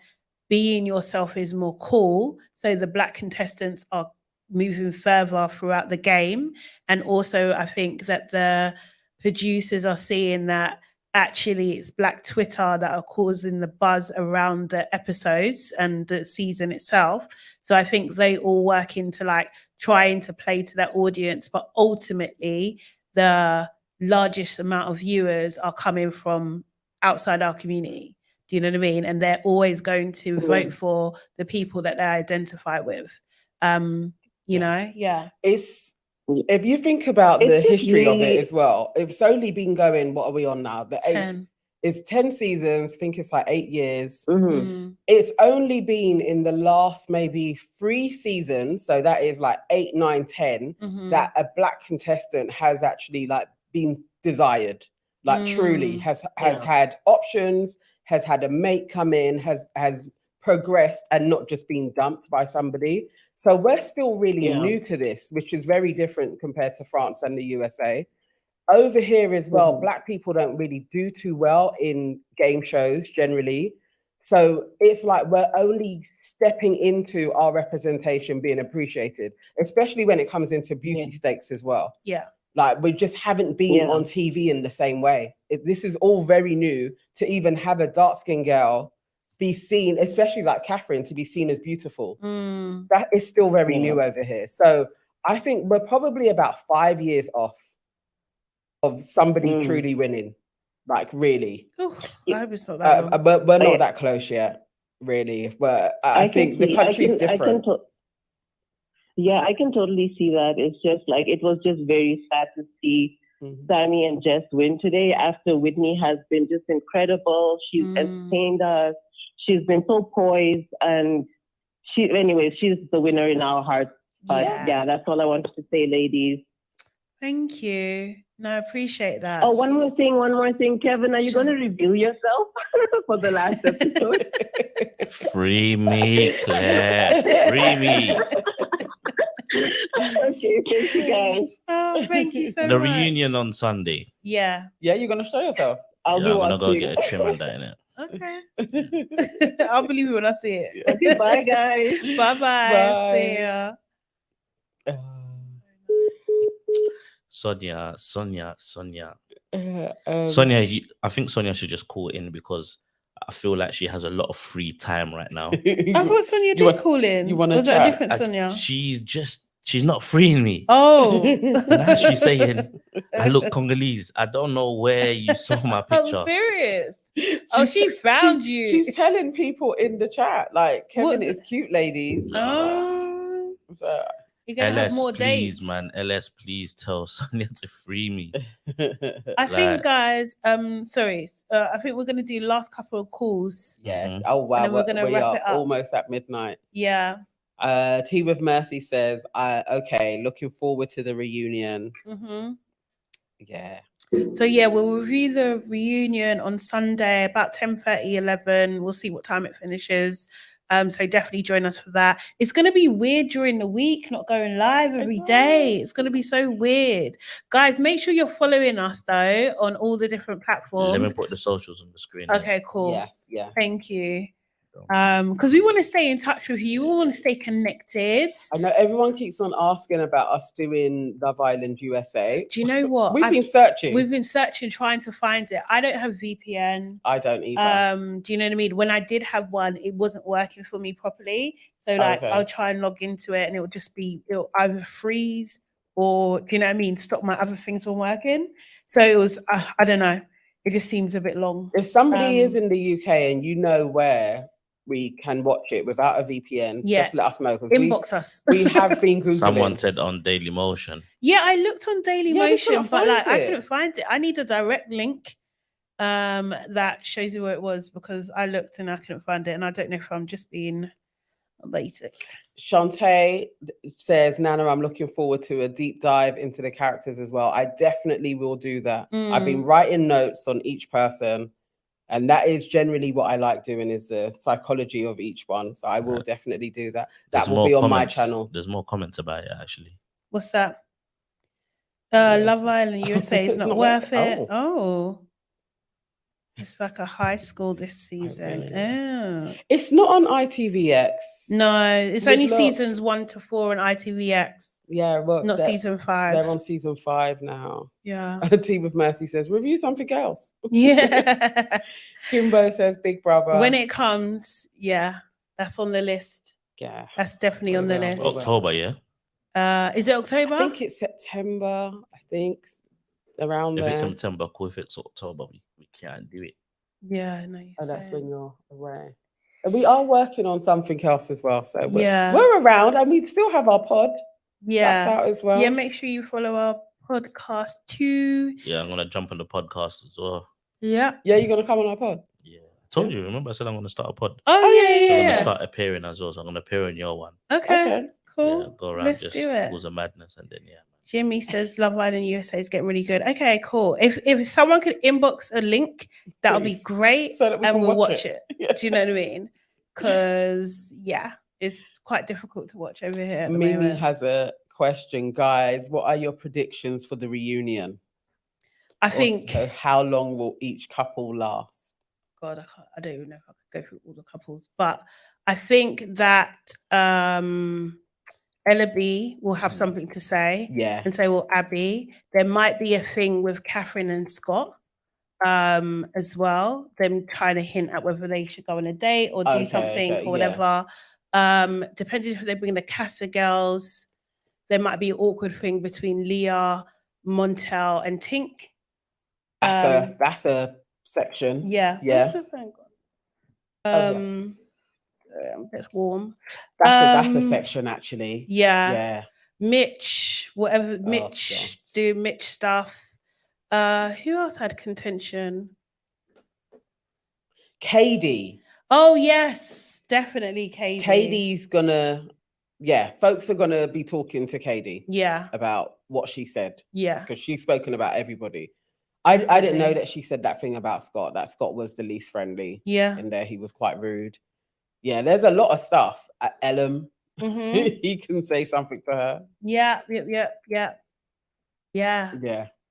being yourself is more cool. So the black contestants are moving further throughout the game. And also I think that the producers are seeing that actually it's Black Twitter that are causing the buzz around the episodes and the season itself. So I think they all work into like trying to play to that audience, but ultimately the largest amount of viewers are coming from outside our community. Do you know what I mean? And they're always going to vote for the people that they identify with. You know, It's if you think about the history of it as well, it's only been going, what are we on now? The 10. It's 10 seasons. I think it's like 8 years. It's only been in the last maybe 3 seasons, so that is like 8, 9, 10, that a black contestant has actually like been desired, like truly has had options, has had a mate come in, has progressed and not just been dumped by somebody. So we're still really new to this, which is very different compared to France and the USA. Over here as well, black people don't really do too well in game shows generally. So it's like we're only stepping into our representation being appreciated, especially when it comes into beauty stakes as well. Like we just haven't been on TV in the same way. This is all very new to even have a dark-skinned girl be seen, especially like Catherine, to be seen as beautiful. That is still very new over here. So I think we're probably about 5 years off of somebody truly winning, like really. I hope it's not that but we're not that close yet, really. But I think the country's different. I can totally see that. It's just like, it was just very sad to see Sammy and Jess win today after Whitney has been just incredible. She's entertained us. She's been so poised, and she's the winner in our hearts. But that's all I wanted to say, ladies. Thank you. No, I appreciate that. Oh, one more thing. Kevin, are you going to reveal yourself for the last episode? Free me, Claire. Free me. Okay, thank you guys. Oh, thank you so much. The reunion on Sunday. Yeah, you're going to show yourself. I'm going to go get a trim and that in it. Okay. I'll believe you when I see it. Okay, bye, guys. Bye-bye. See ya. Sonia. I think Sonia should just call in because I feel like she has a lot of free time right now. I thought Sonia did call in. Was that a different Sonia? She's not freeing me. Oh. Now she's saying I look Congolese. I don't know where you saw my picture. I'm serious. She found you. She's telling people in the chat, like, Kevin is cute, ladies. Oh. So you're gonna have more please, dates. Man. LS, please tell Sonia to free me. I think, guys, I think we're gonna do the last couple of calls. Oh wow. And then we're gonna wrap it up. Almost at midnight. Yeah. Tea with Mercy says, okay, looking forward to the reunion. Yeah. So we'll review the reunion on Sunday about 10:30, 11. We'll see what time it finishes. So definitely join us for that. It's going to be weird during the week, not going live every day. It's going to be so weird. Guys, make sure you're following us though on all the different platforms. Let me put the socials on the screen. Okay, cool. Yes. Thank you. Because we want to stay in touch with you. We want to stay connected. I know everyone keeps on asking about us doing Love Island USA. Do you know what? We've been searching. We've been searching, trying to find it. I don't have VPN. I don't either. Do you know what I mean? When I did have one, it wasn't working for me properly. So I'll try and log into it and it'll either freeze or, do you know what I mean, stop my other things from working. So it was, I don't know. It just seems a bit long. If somebody is in the UK and you know where we can watch it without a VPN, just let us know. Inbox us. We have been Googling. Someone said on Daily Motion. Yeah, I looked on Daily Motion, but I couldn't find it. I need a direct link that shows you where it was because I looked and I couldn't find it. And I don't know if I'm just being basic. Shantae says, Nana, I'm looking forward to a deep dive into the characters as well. I definitely will do that. I've been writing notes on each person. And that is generally what I like doing, is the psychology of each one. So I will definitely do that. That will be on my channel. There's more comments about it, actually. What's that? Love Island USA is not worth it. Oh. It's like a high school this season. Oh. It's not on ITVX. No, it's only seasons 1 to 4 on ITVX. Yeah, well, not season 5. They're on season 5 now. Yeah. Tea with Mercy says, review something else. Yeah. Kimbo says, Big Brother. When it comes, that's on the list. Yeah. That's definitely on the list. October, yeah? Is it October? I think it's September. I think around If there. it's September, cool. If it's October, we can't do it. Yeah, no. Oh, that's when you're away. And we are working on something else as well. So Yeah. we're around and we still have our pod. Yeah. That's out as well. Yeah, make sure you follow our podcast too. Yeah, I'm gonna jump on the podcast as well. Yeah. Yeah, you're gonna come on our pod. Yeah. I told you, remember I said I'm gonna start a pod. Oh, yeah. I'm gonna start appearing as well. So I'm gonna appear in your one. Okay. Cool. Yeah, go around Let's just do it. Balls of Madness and then Jimmy says Love Island USA is getting really good. Okay, cool. If someone could inbox a link, that would be great, so that we and can we'll watch watch it. Do you know what I mean? Because it's quite difficult to watch over here. At the Mimi moment. has a question, guys. What are your predictions for the reunion? I think. Also, how long will each couple last? God, I don't even know if I could go through all the couples, but I think that Ella B will have something to say. Yeah. And so will Abby. There might be a thing with Catherine and Scott as well. Them trying to hint at whether they should go on a date or do something or whatever. Depending if they bring the Casa girls, there might be an awkward thing between Leah, Montel, and Tink. That's a section. Yeah. Yeah. What's the thing? Sorry, I'm a bit warm. That's a section actually. Yeah. Mitch, whatever. Mitch, do Mitch stuff. Who else had contention? Katie. Oh yes, definitely Katie. Katie's gonna, folks are gonna be talking to Katie. Yeah. About what she said. Yeah. Because she's spoken about everybody. I didn't know that she said that thing about Scott, that Scott was the least friendly. Yeah. In there, he was quite rude. Yeah, there's a lot of stuff. Ellum, he can say something to her. Yeah.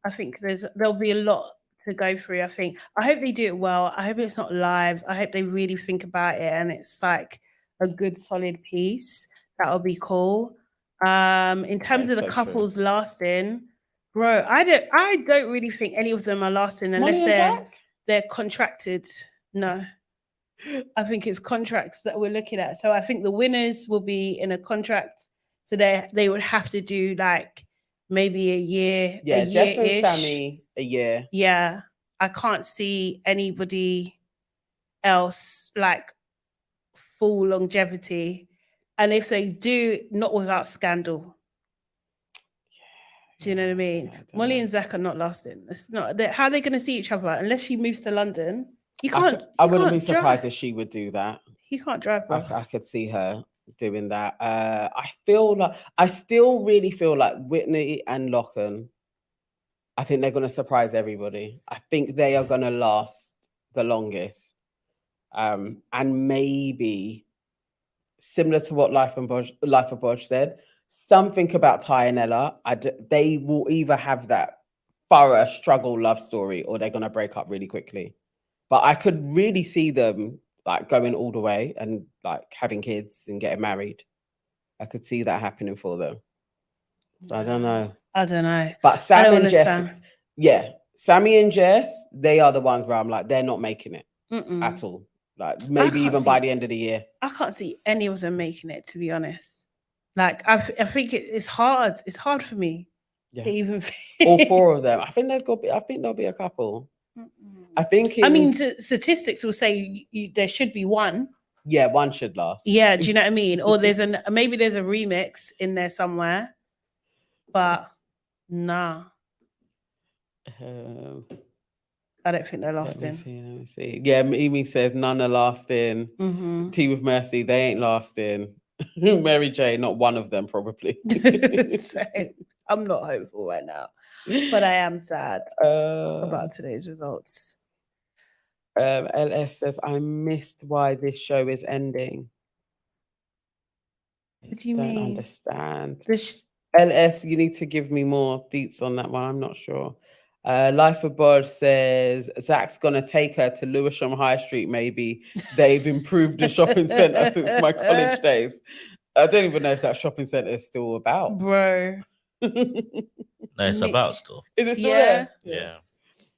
I think there'll be a lot to go through. I think. I hope they do it well. I hope it's not live. I hope they really think about it and it's like a good solid piece. That'll be cool. In terms of the couples lasting, bro, I don't really think any of them are lasting unless they're contracted. No. I think it's contracts that we're looking at. So I think the winners will be in a contract. So they would have to do like maybe a year. Yeah, Jess and Sammy, a year. Yeah. I can't see anybody else like full longevity. And if they do, not without scandal. Do you know what I mean? Molly and Zach are not lasting. It's not. How are they going to see each other unless she moves to London? You can't. I wouldn't be surprised if she would do that. He can't drive. I could see her doing that. I still really feel like Whitney and Locham. I think they're going to surprise everybody. I think they are going to last the longest, and maybe similar to what Life of Bodge said. Something about Ty and Ella, they will either have that thorough struggle love story or they're going to break up really quickly. But I could really see them like going all the way and like having kids and getting married. I could see that happening for them. So I don't know. But Sammy and Jess, Sammy and Jess, they are the ones where I'm like, they're not making it at all. Like maybe even by the end of the year. I can't see any of them making it, to be honest. Like I think it's hard. It's hard for me to even. All four of them. I think there'll be a couple. I mean, statistics will say there should be one. Yeah, one should last. Yeah, do you know what I mean? Or maybe there's a remix in there somewhere, but nah. I don't think they're lasting. Let me see. Yeah, Mimi says none are lasting. Tea with Mercy, they ain't lasting. Mary J, not one of them probably. I'm not hopeful right now, but I am sad about today's results. LS says, I missed why this show is ending. What do you mean? Don't understand. LS, you need to give me more deets on that one. I'm not sure. Life of Bod says Zach's gonna take her to Lewisham High Street. Maybe they've improved the shopping centre since my college days. I don't even know if that shopping centre is still about, bro. No, it's about still. Is it still there? Yeah.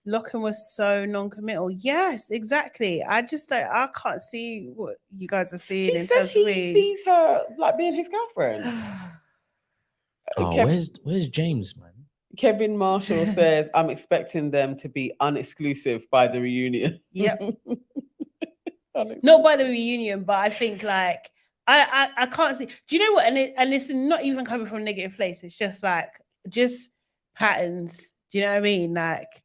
Locham was so non-committal. Yes, exactly. I can't see what you guys are seeing. He said he sees her like being his girlfriend. Oh, where's James, man? Kevin Marshall says, I'm expecting them to be unexclusive by the reunion. Yep. Not by the reunion, but I think like I can't see. Do you know what? And it's not even coming from a negative place. It's just like patterns. Do you know what I mean? Like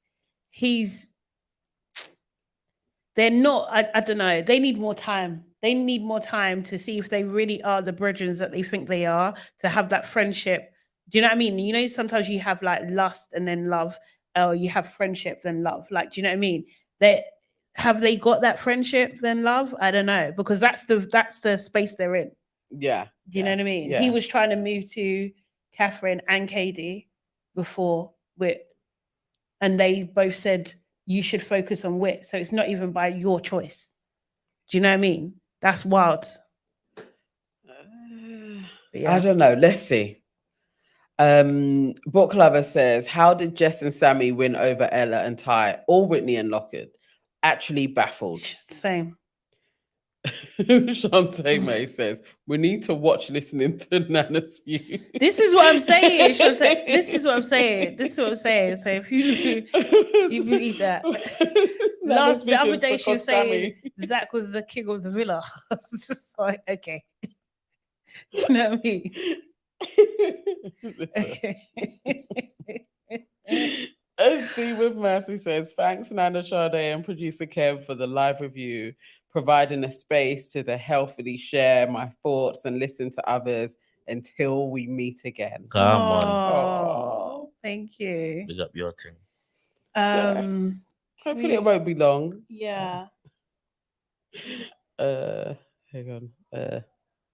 they're not. I don't know. They need more time. They need more time to see if they really are the brethren that they think they are. To have that friendship. Do you know what I mean? You know, sometimes you have like lust and then love, or you have friendship then love. Like, do you know what I mean? Have they got that friendship then love? I don't know, because that's the space they're in. Yeah. Do you know what I mean? Yeah. He was trying to move to Catherine and Katie before Whit, and they both said you should focus on Whit. So it's not even by your choice. Do you know what I mean? That's wild. Yeah. I don't know. Let's see. Book Lover says, how did Jess and Sammy win over Ella and Ty or Whitney and Locham? Actually baffled. Same. Shantae May says, we need to watch listening to Nana's view. This is what I'm saying, Shantae. This is what I'm saying. So if you believe that. The other day she was saying Zach was the king of the villa. It's just like, okay. You know what I mean? Okay. SD with Mercy says, thanks Nana, Sade and producer Kev for the live review, providing a space to healthily share my thoughts and listen to others until we meet again. Come on. Oh, thank you. Big up your thing. Yes. Hopefully it won't be long. Yeah. Hang on.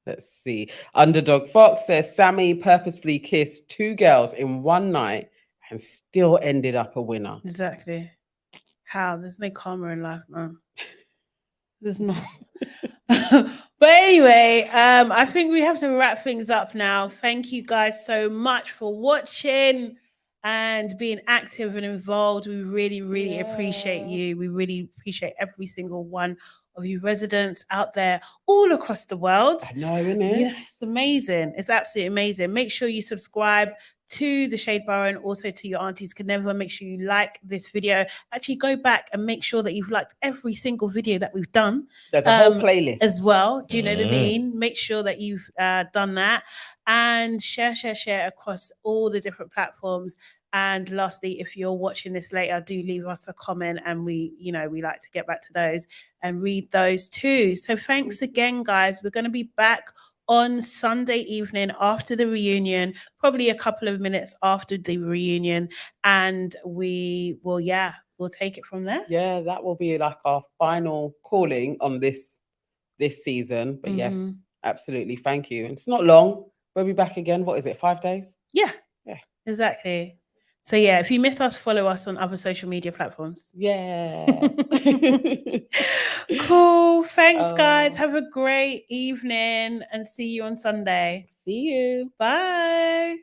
Let's see. Underdog Fox says Sammy purposefully kissed 2 girls in one night and still ended up a winner. Exactly. How? There's no karma in life, man. There's not. But anyway, I think we have to wrap things up now. Thank you guys so much for watching and being active and involved. We really, really appreciate you. We really appreciate every single one of you residents out there all across the world. I know, isn't it? Yeah, it's amazing. It's absolutely amazing. Make sure you subscribe to the Shade Bar and also to your aunties can never. Make sure you like this video. Actually go back and make sure that you've liked every single video that we've done. There's a whole playlist as well. Do you know what I mean? Make sure that you've done that and share across all the different platforms. And lastly, if you're watching this later, do leave us a comment and we like to get back to those and read those too. So thanks again, guys. We're going to be back on Sunday evening after the reunion, probably a couple of minutes after the reunion, and we'll take it from there. Yeah, that will be like our final calling on this season. But yes, absolutely. Thank you. And it's not long. We'll be back again. What is it? 5 days? Yeah, exactly. So yeah, if you missed us, follow us on other social media platforms. Yeah. Cool. Thanks, guys. Have a great evening and see you on Sunday. See you. Bye.